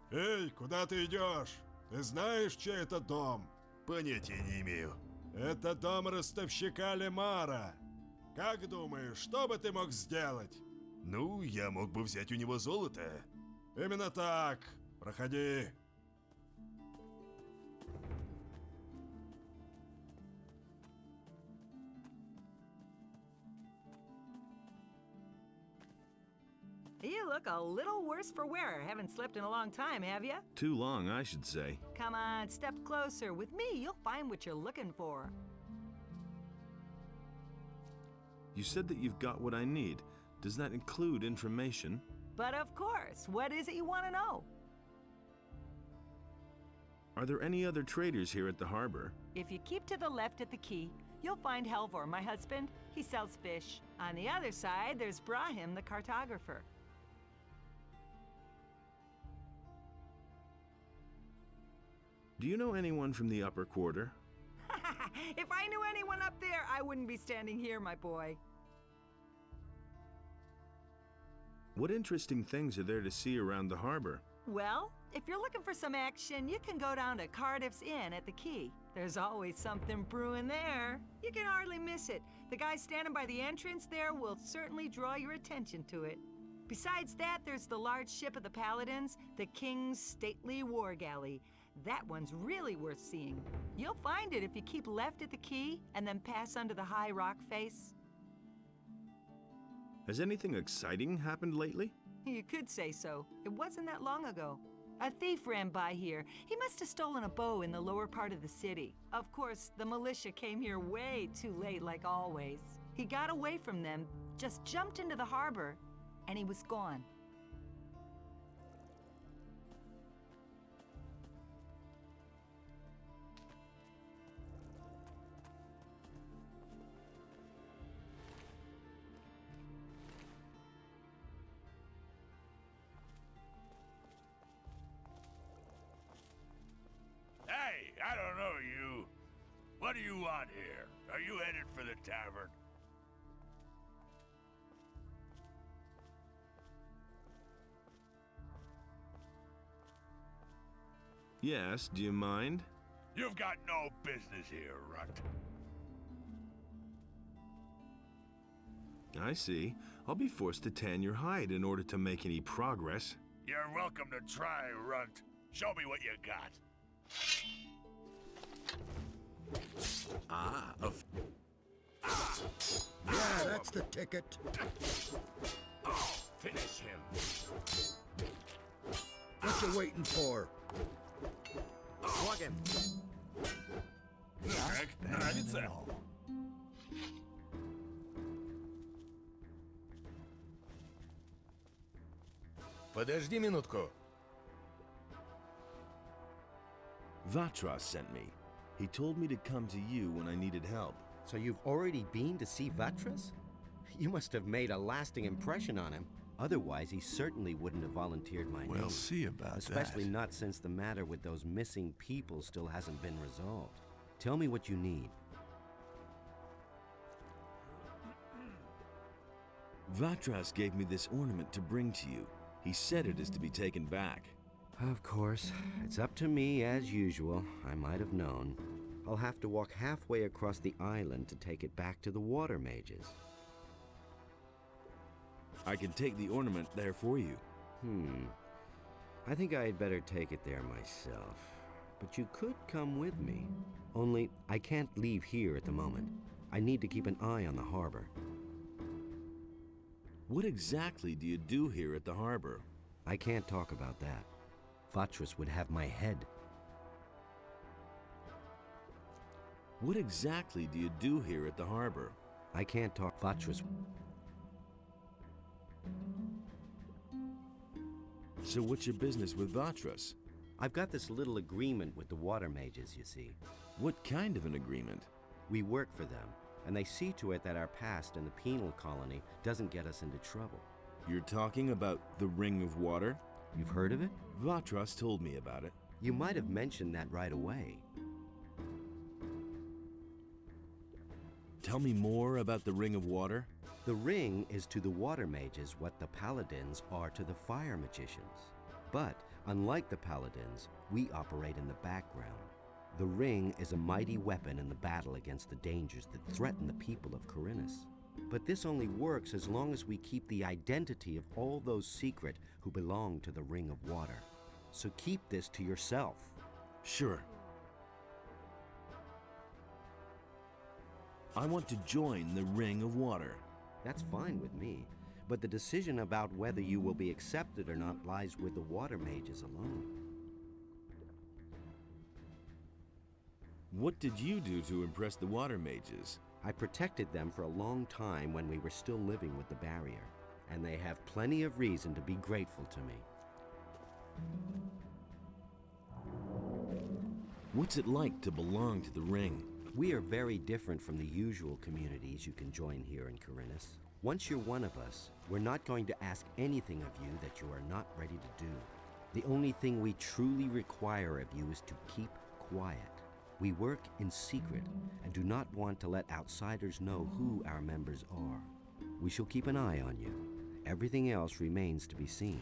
Эй, куда ты идешь? Ты знаешь, чей это дом? Понятия не имею. Это дом ростовщика Лемара. Как думаешь, что бы ты мог сделать? Ну, я мог бы взять у него золото. Именно так. Проходи. You look a little worse for wear. Haven't slept in a long time, have you? Too long, I should say. Come on, step closer. With me, you'll find what you're looking for. You said that you've got what I need. Does that include information? But of course, what is it you want to know? Are there any other traders here at the harbor? If you keep to the left at the quay, you'll find Helvor, my husband. He sells fish. On the other side, there's Brahim, the cartographer. Do you know anyone from the upper quarter? If I knew anyone up there, I wouldn't be standing here, my boy. What interesting things are there to see around the harbor? Well, if you're looking for some action, you can go down to Cardiff's Inn at the quay. There's always something brewing there. You can hardly miss it. The guy standing by the entrance there will certainly draw your attention to it. Besides that, there's the large ship of the Paladins, the King's stately war galley. That one's really worth seeing. You'll find it if you keep left at the quay and then pass under the high rock face. Has anything exciting happened lately? You could say so. It wasn't that long ago. A thief ran by here. He must have stolen a bow in the lower part of the city. Of course, the militia came here way too late, like always. He got away from them, just jumped into the harbor, and he was gone. Hey, I don't know you. What do you want here? Are you headed for the tavern? Yes, do you mind? You've got no business here, Runt. I see. I'll be forced to tan your hide in order to make any progress. You're welcome to try, Runt. Show me what you got. Yeah, that's the ticket. Finish him. What you waiting for? Plug him. Как нравится? Подожди минутку. Vatras sent me. He told me to come to you when I needed help. So you've already been to see Vatras? You must have made a lasting impression on him. Otherwise, he certainly wouldn't have volunteered my name. We'll see about Especially that. not since the matter with those missing people still hasn't been resolved. Tell me what you need. Vatras gave me this ornament to bring to you. He said it is to be taken back. Of course. It's up to me, as usual. I might have known. I'll have to walk halfway across the island to take it back to the water mages. I can take the ornament there for you. I think I'd better take it there myself. But you could come with me. Only, I can't leave here at the moment. I need to keep an eye on the harbor. What exactly do you do here at the harbor? I can't talk about that. Vatras would have my head. What exactly do you do here at the harbor? I can't talk. Vatras. So what's your business with Vatras? I've got this little agreement with the water mages, you see. What kind of an agreement? We work for them, and they see to it that our past in the penal colony doesn't get us into trouble. You're talking about the Ring of Water? You've heard of it? Vatras told me about it. You might have mentioned that right away. Tell me more about the Ring of Water. The ring is to the water mages what the paladins are to the fire magicians. But, unlike the paladins, we operate in the background. The ring is a mighty weapon in the battle against the dangers that threaten the people of Carinus. But this only works as long as we keep the identity of all those secret who belong to the Ring of Water. So keep this to yourself. Sure. I want to join the Ring of Water. That's fine with me, but the decision about whether you will be accepted or not lies with the water mages alone. What did you do to impress the water mages? I protected them for a long time when we were still living with the barrier, and they have plenty of reason to be grateful to me. What's it like to belong to the Ring? We are very different from the usual communities you can join here in Carinus. Once you're one of us, we're not going to ask anything of you that you are not ready to do. The only thing we truly require of you is to keep quiet. We work in secret and do not want to let outsiders know who our members are. We shall keep an eye on you. Everything else remains to be seen.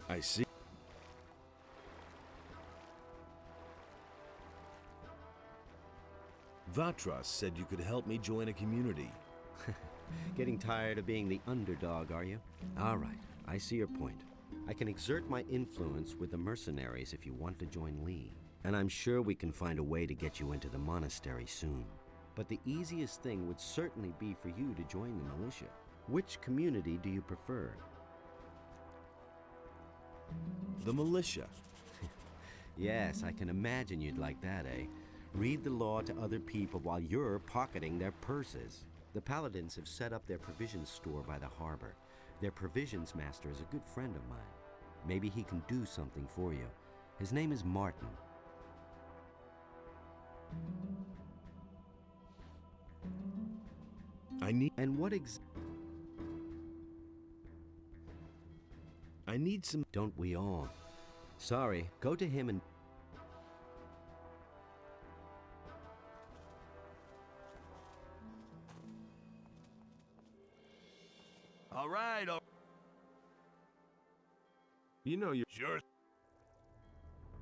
I see. Vatras said you could help me join a community. Getting tired of being the underdog, are you? All right, I see your point. I can exert my influence with the mercenaries if you want to join Lee. And I'm sure we can find a way to get you into the monastery soon. But the easiest thing would certainly be for you to join the militia. Which community do you prefer? The militia. Yes, I can imagine you'd like that, eh? Read the law to other people while you're pocketing their purses. The paladins have set up their provisions store by the harbor. Their provisions master is a good friend of mine. Maybe he can do something for you. His name is Martin. And what I need some... Don't we all? Sorry, go to him and... All right. You know you're... Sure.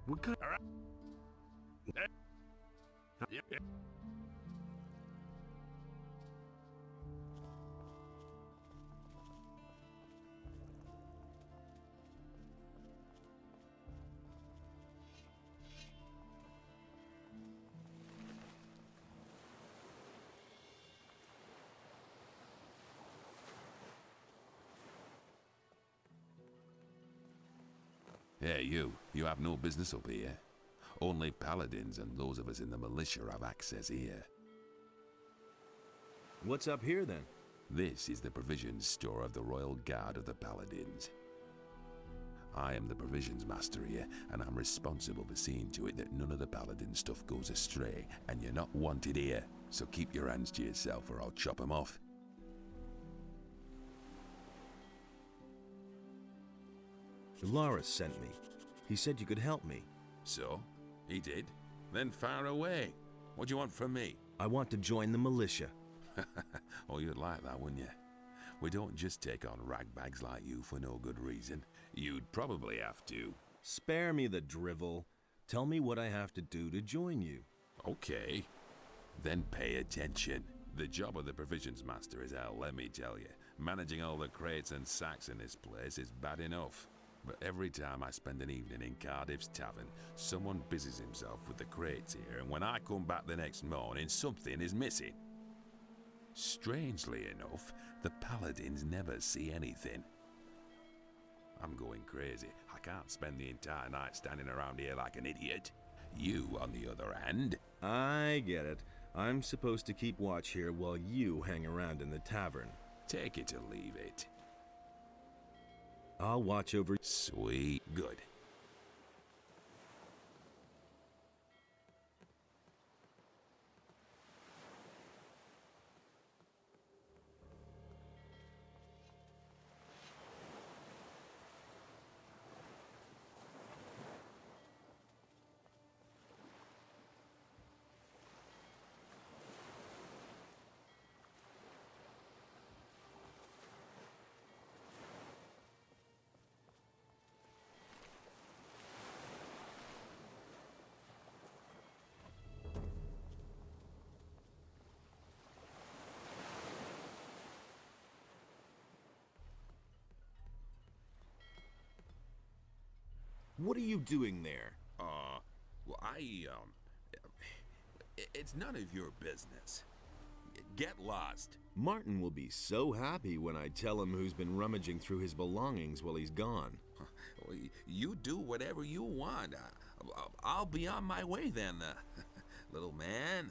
What kind... All right. Yeah. Hey, you have no business up here. Only paladins and those of us in the militia have access here. What's up here, then? This is the provisions store of the Royal Guard of the Paladins. I am the provisions master here, and I'm responsible for seeing to it that none of the paladin stuff goes astray, and you're not wanted here, so keep your hands to yourself or I'll chop them off. Lares sent me. He said you could help me. So? He did? Then fire away. What do you want from me? I want to join the militia. Oh, you'd like that, wouldn't you? We don't just take on ragbags like you for no good reason. You'd probably have to. Spare me the drivel. Tell me what I have to do to join you. Okay. Then pay attention. The job of the provisions master is hell, let me tell you. Managing all the crates and sacks in this place is bad enough. But every time I spend an evening in Cardiff's tavern, someone busies himself with the crates here, and when I come back the next morning, something is missing. Strangely enough, the paladins never see anything. I'm going crazy. I can't spend the entire night standing around here like an idiot. You, on the other hand... I get it. I'm supposed to keep watch here while you hang around in the tavern. Take it or leave it. I'll watch over... Sweet. Good. What are you doing there? Well, it's none of your business. Get lost. Martin will be so happy when I tell him who's been rummaging through his belongings while he's gone. Well, you do whatever you want. I'll be on my way then, little man.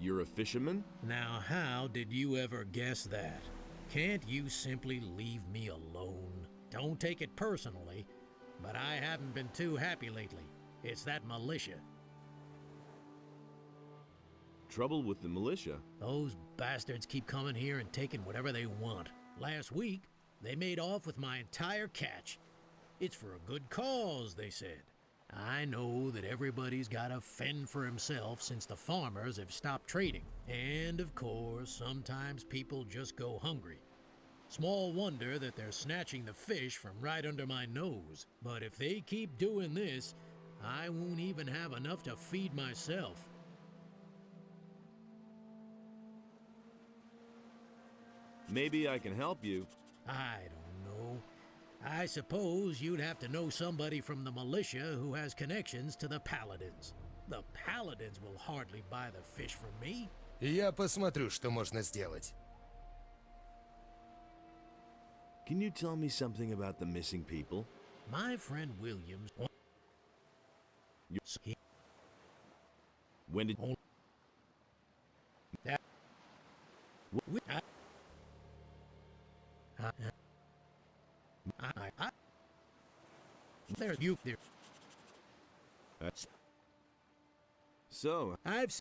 You're a fisherman? Now, how did you ever guess that? Can't you simply leave me alone? Don't take it personally, but I haven't been too happy lately. It's that militia. Trouble with the militia? Those bastards keep coming here and taking whatever they want. Last week, they made off with my entire catch. It's for a good cause, they said. I know that everybody's got to fend for himself since the farmers have stopped trading. And of course, sometimes people just go hungry. Small wonder that they're snatching the fish from right under my nose. But if they keep doing this, I won't even have enough to feed myself. Maybe I can help you. I don't know. I suppose you'd have to know somebody from the militia who has connections to the paladins. The paladins will hardly buy the fish from me. Я посмотрю, что можно сделать. Can you tell me something about the missing people? My friend Williams... When did... There's you there. So, I've...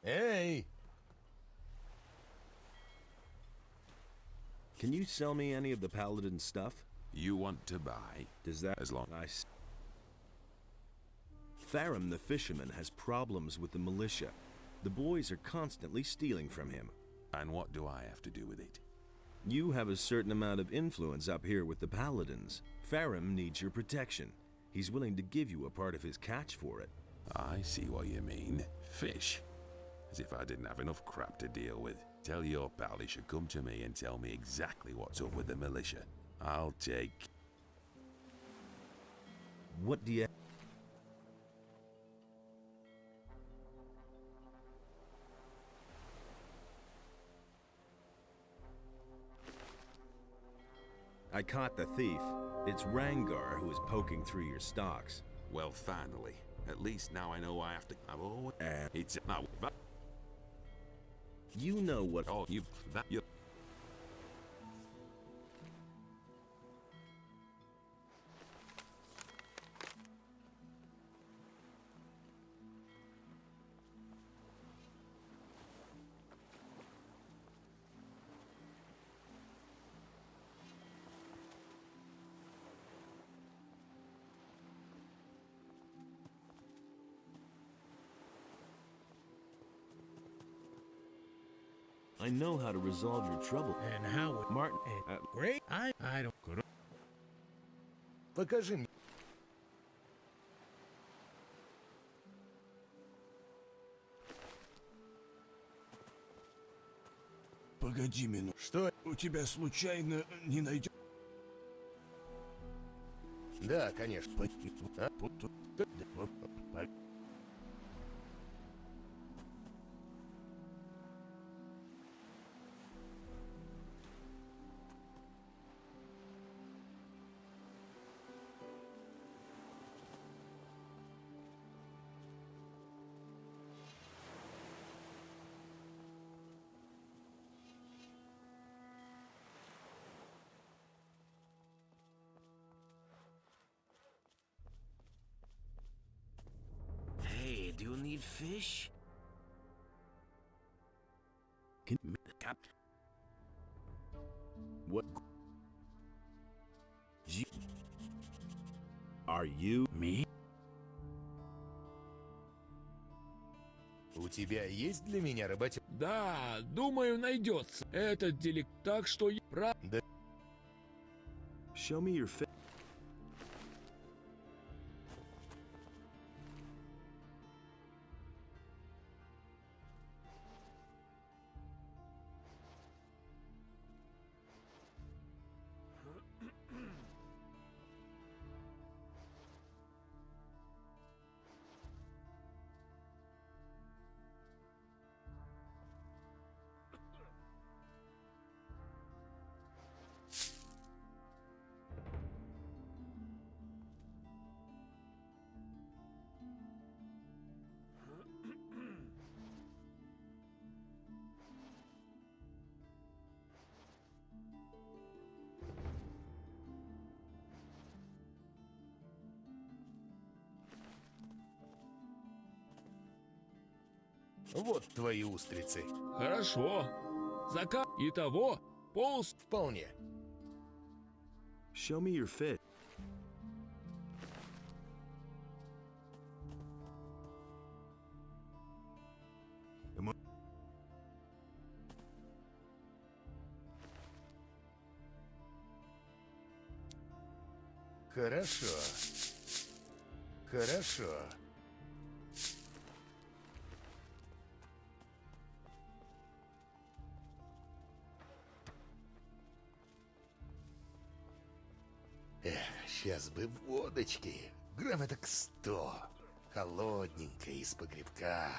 Эй! Can you sell me any of the paladin stuff? You want to buy? Does that... As long as... Farum the fisherman has problems with the militia. The boys are constantly stealing from him. And what do I have to do with it? You have a certain amount of influence up here with the paladins. Farum needs your protection. He's willing to give you a part of his catch for it. I see what you mean. Fish. As if I didn't have enough crap to deal with. Tell your pal he should come to me and tell me exactly what's up with the militia. I'll take... What do you... I caught the thief. It's Rangar who is poking through your stocks. Well, finally. At least now I know I have to... I've always... It's... You know what... Oh, you... That... You... I know how to resolve your trouble. And how would... Martin... Great. I don't... Покажи мне. Погоди минуту. Что? У тебя случайно не найдет... Да, конечно. А? Hey, do you need fish? Can cap? What? Are you me? У тебя есть для меня работа? Да, думаю, найдется. Этот делик, так что я Да. Show me your fish. Вот твои устрицы. Хорошо. Закат и того. Полз. Вполне. Show me your fish. Хорошо. Хорошо. Сейчас бы водочки. Грамм это к 100. Холодненькой из погребка.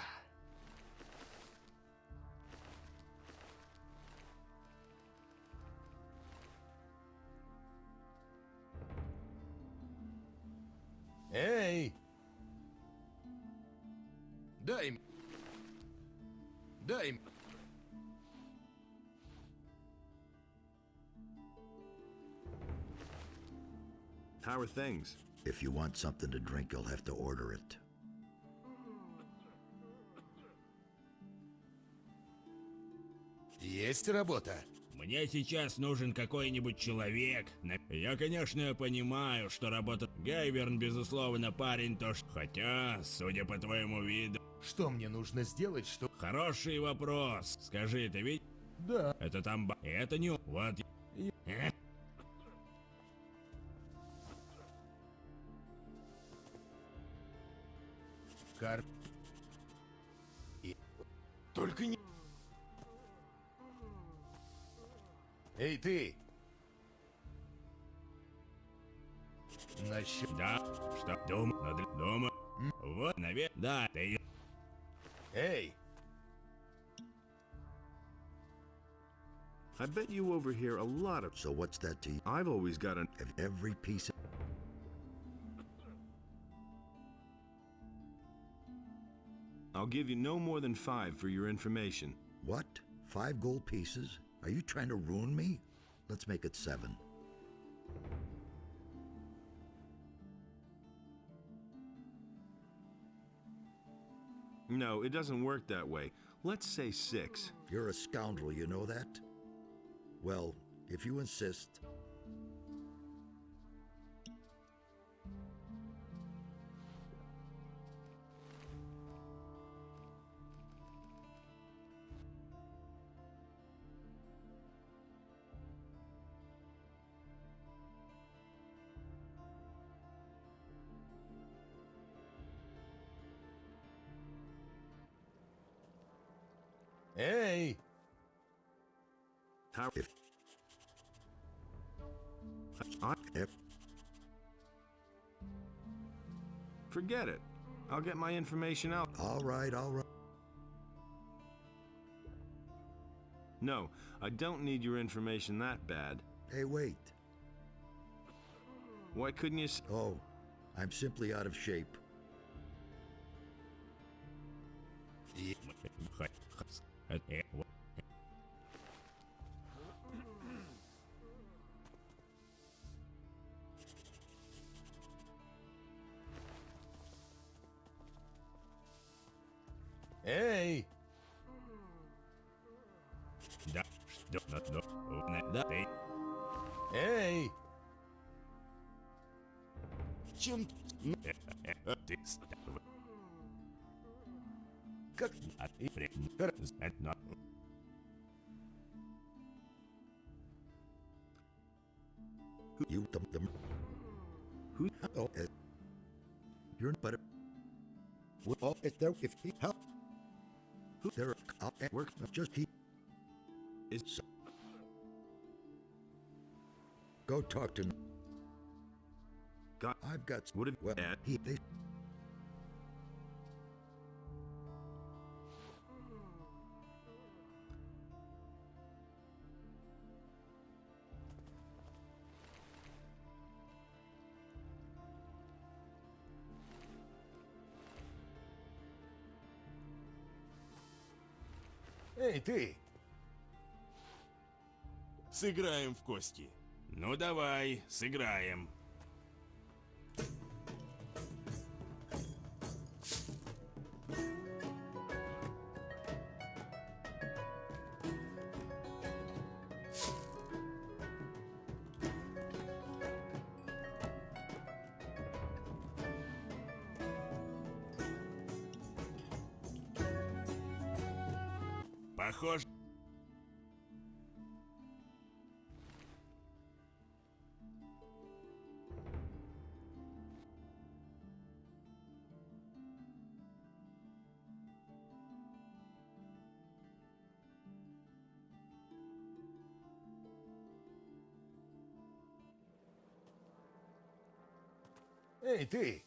Эй! Дай. Дай. How are things? If you want something to drink, you'll have to order it. Есть работа. Мне сейчас нужен какой-нибудь человек. Я, конечно, понимаю, что работа... Гайверн, безусловно, парень тоже. Хотя, судя по твоему виду... Что мне нужно сделать, что... Хороший вопрос. Скажи, ты ведь... Да. Это там... Это не... Вот... Только не... Эй, ты! Насчет... Да, что? Дома. Вот, наверное... Да, ты... Эй! I bet you overhear a lot of... So what's that to you? I've always got an... Every piece of... I'll give you no more than 5 for your information. What? 5 gold pieces? Are you trying to ruin me? Let's make it 7. No, it doesn't work that way. Let's say 6. You're a scoundrel, you know that? Well, if you insist... Эй! How... If... Forget it. I'll get my information out. All right, all right. No, I don't need your information that bad. Hey, wait. Why couldn't you Oh, I'm simply out of shape. Эй! Эй! Чем... Как... You them. Who? Oh, you're but. Well, if there, if he help, who there out at work, just he is. So. Go talk to. God, I've got. What have well, he they. Эй, ты! Сыграем в кости. Ну давай, сыграем. Похоже... Эй, ты!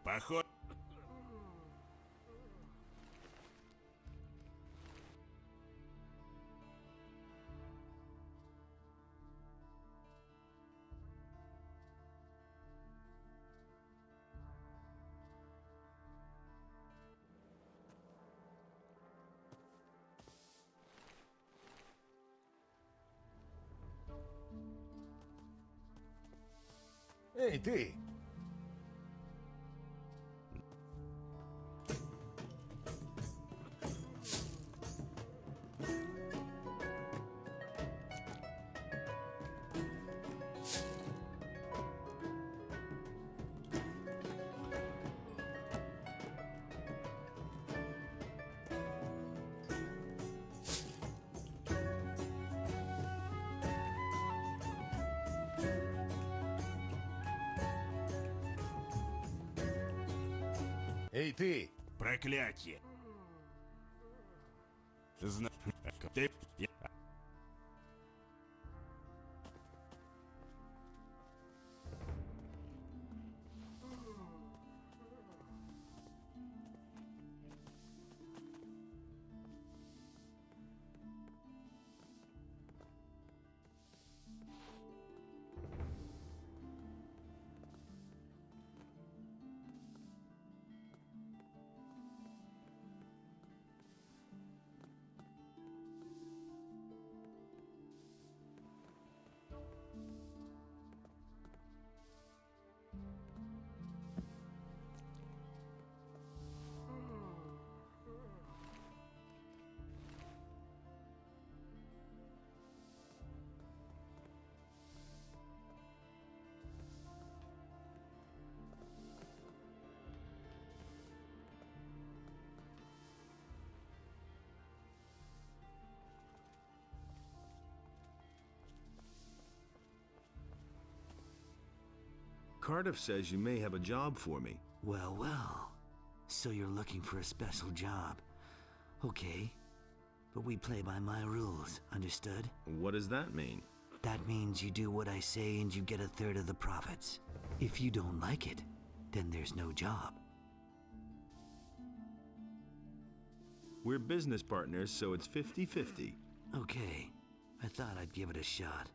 Похоже... Эй, ты! Эй, ты! Проклятие! Ты... Cardiff says you may have a job for me. Well, well. So you're looking for a special job. Okay. But we play by my rules, understood? What does that mean? That means you do what I say and you get a third of the profits. If you don't like it, then there's no job. We're business partners, so it's 50-50. Okay. I thought I'd give it a shot.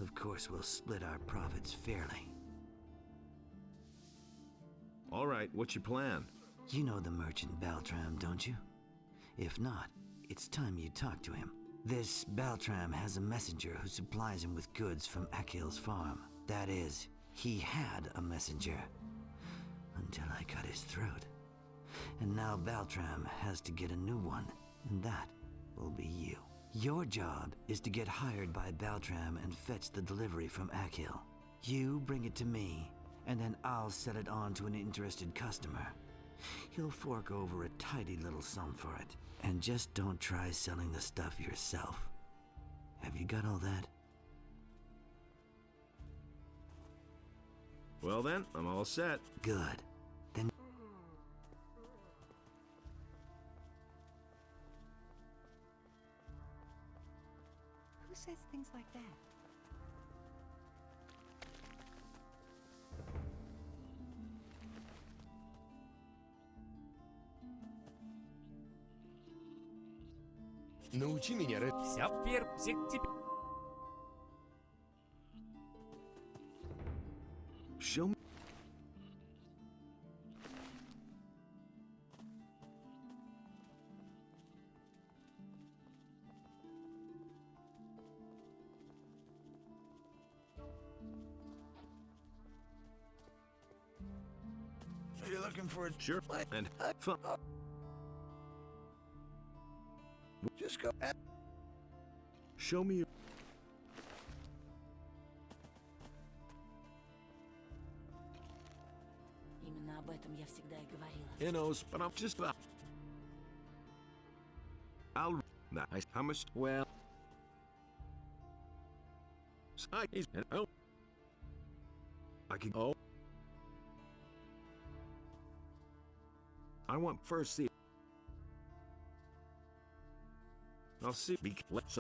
Of course, we'll split our profits fairly. All right, what's your plan? You know the merchant Baltram, don't you? If not, it's time you talk to him. This Baltram has a messenger who supplies him with goods from Akhil's farm. That is, he had a messenger. Until I cut his throat. And now Baltram has to get a new one, and that will be you. Your job is to get hired by Baltram and fetch the delivery from Akhil. You bring it to me, and then I'll set it on to an interested customer. He'll fork over a tidy little sum for it. And just don't try selling the stuff yourself. Have you got all that? Well then, I'm all set. Good. Then... Who says things like that? Научи меня, Show me. Are you looking for a Sure. And fun. Just go. Show me. Именно об этом я всегда и говорила. He knows, but I'm just about. I'll. Nice. How much? Well. I can. Oh. I want first see. I'll see. Let's.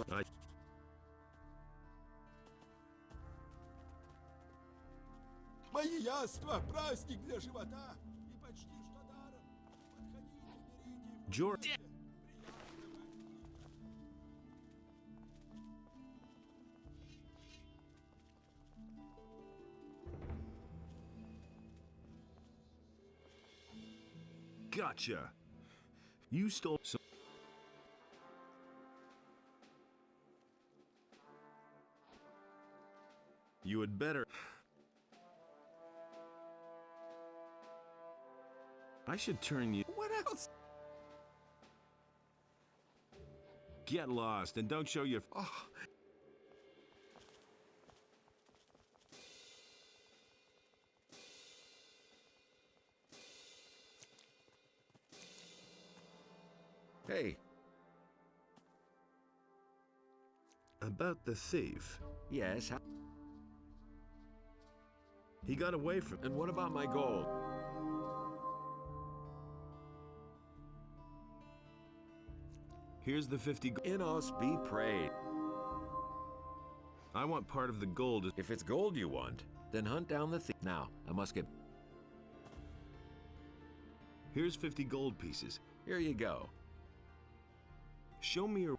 Мои яства, праздник для живота и почти что даром. Подходите, берите. George. Gotcha. You stole some. You had better. I should turn you. What else? Get lost and don't show your. Oh. Hey. About the thief. Yes. He got away from. And what about my gold? Here's the 50. Ignaz be prayed. I want part of the gold. If it's gold you want, then hunt down the thief. Now, I must get. Here's 50 gold pieces. Here you go. Show me your.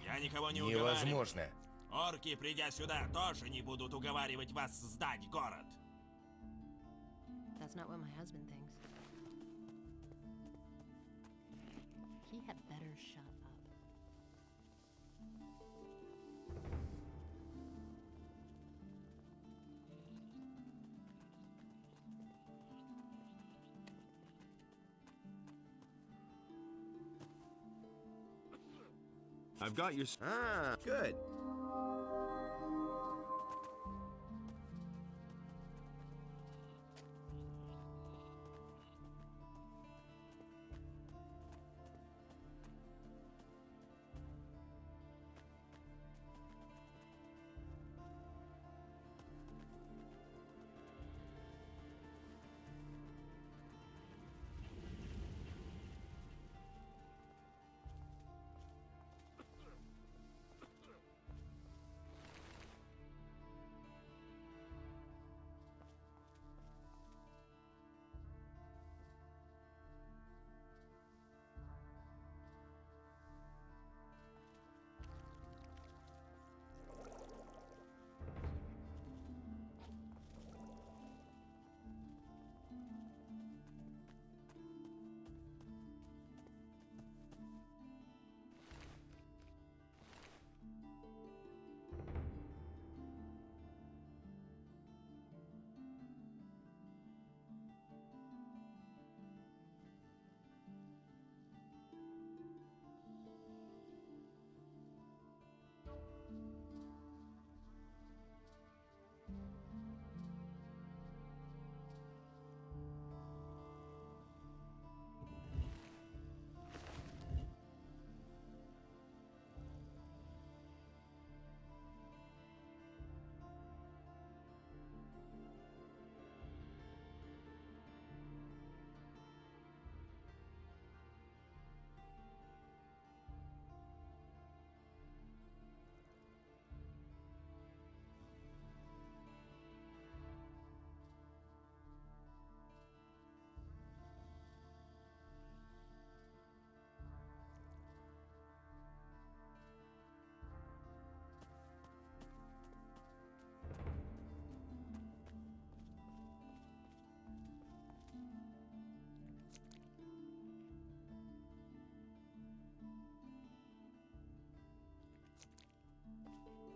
Я никого не уговариваю. Невозможно. Орки, придя сюда, тоже не будут уговаривать вас сдать город. That's not what my husband thinks. He had better shut up. I've got your. Ah, good.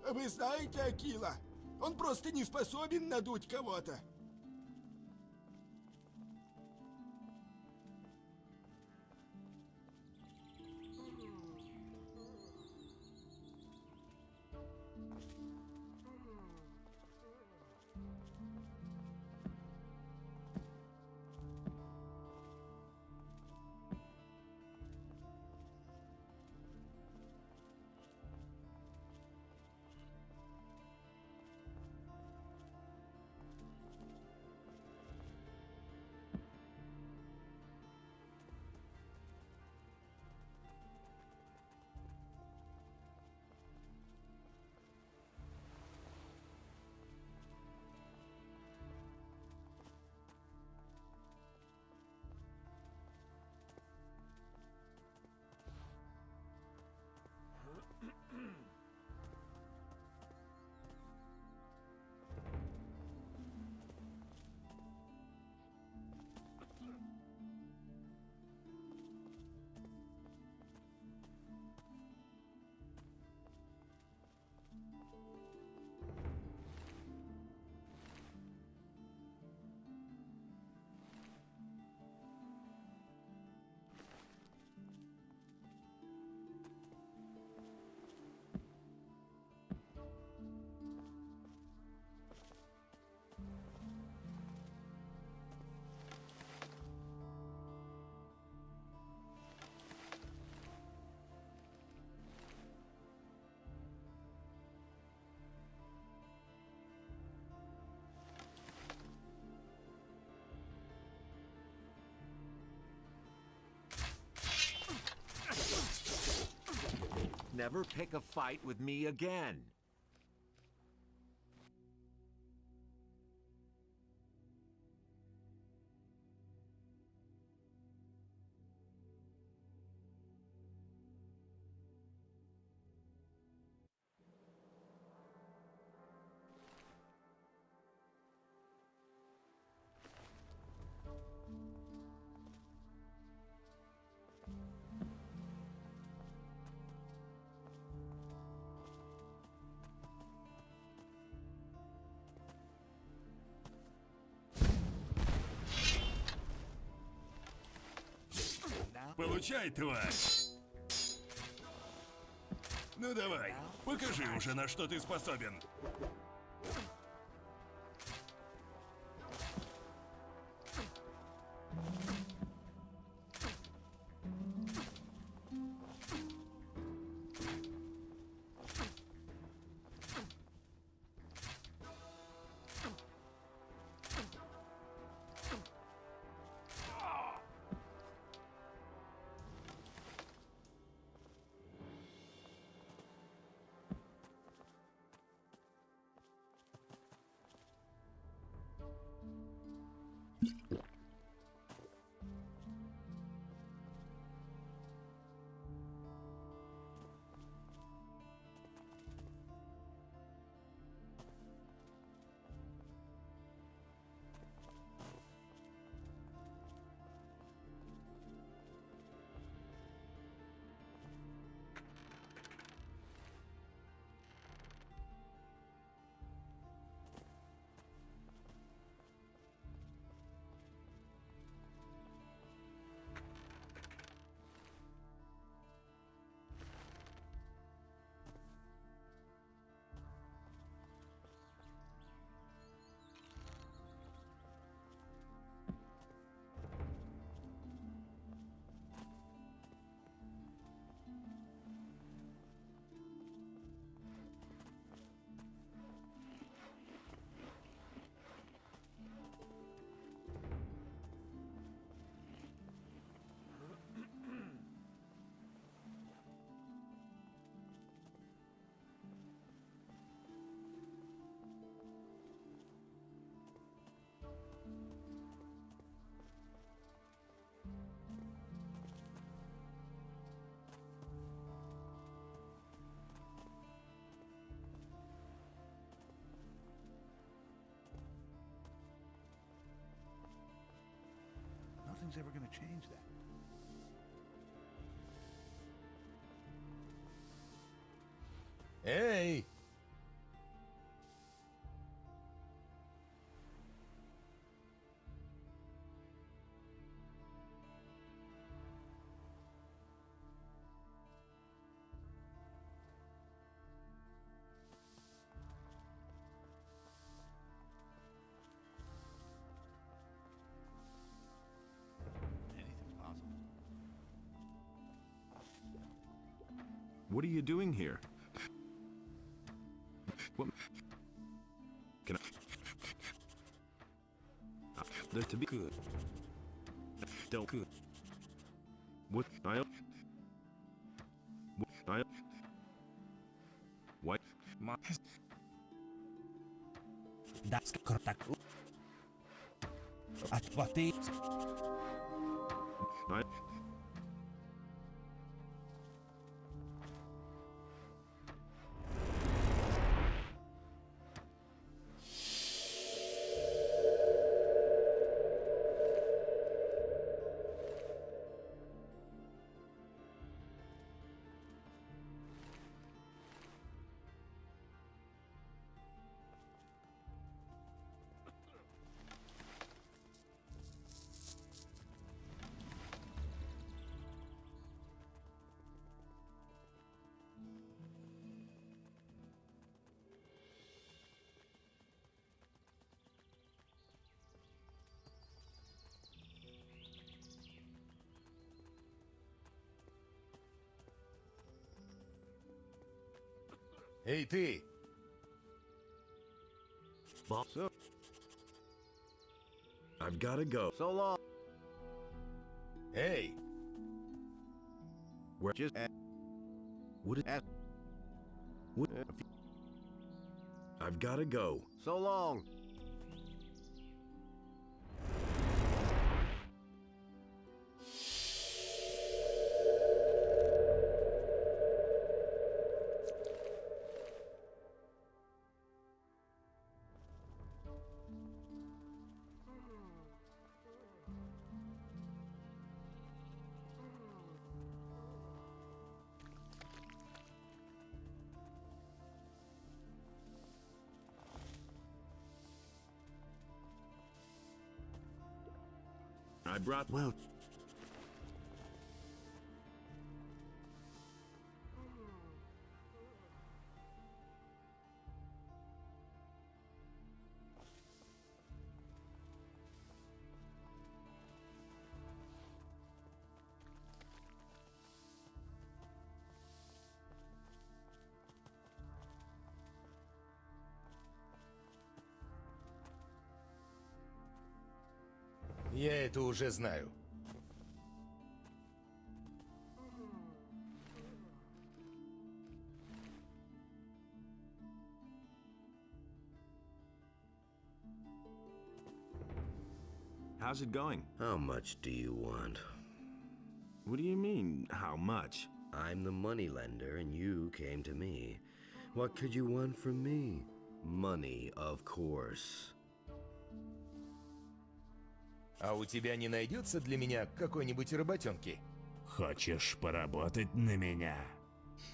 Вы знаете Акила? Он просто не способен надуть кого-то. Never pick a fight with me again. Получай, тварь! Ну давай, покажи уже, на что ты способен. Nothing's ever gonna change that. Эй! What are you doing here? What? Can I? They're to be good. Don't good. What? What? That's correct. At what age? Эй, ты! So, I've gotta go. So long. Эй! Where just what is what? I've gotta go. So long. I brought. Well. Я это уже знаю. How's it going? How much do you want? What do you mean, how much? I'm the money lender and you came to me. What could you want from me? Money, of course. А у тебя не найдется для меня какой-нибудь работенки? Хочешь поработать на меня?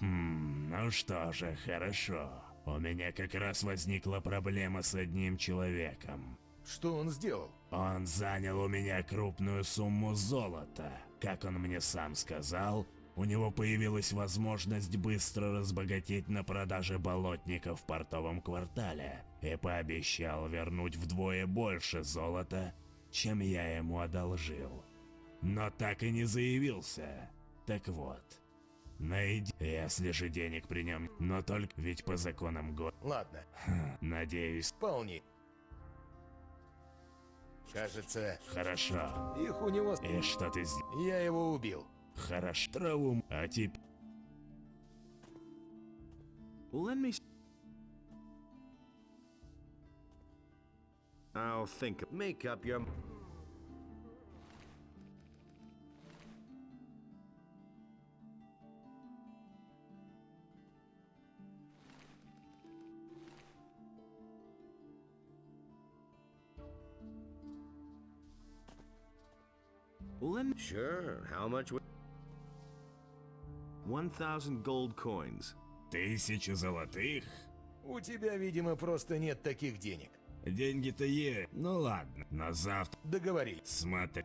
Ну что же, хорошо. У меня как раз возникла проблема с одним человеком. Что он сделал? Он занял у меня крупную сумму золота. Как он мне сам сказал, у него появилась возможность быстро разбогатеть на продаже болотников в портовом квартале и пообещал вернуть вдвое больше золота, чем я ему одолжил. Но так и не заявился. Так вот, найди, если же денег при нем, но только ведь по законам год. Ладно. Надеюсь. Вполне. Кажется... Хорошо. Их у него... И что ты сделал? Я его убил. Хорошо. Траву. А теперь... Let me... I'll think. Make up your... Sure, how much? 1,000 gold coins. 1000 золотых? У тебя, видимо, просто нет таких денег. Деньги-то есть. Ну ладно, на завтра. Договорились. Смотри.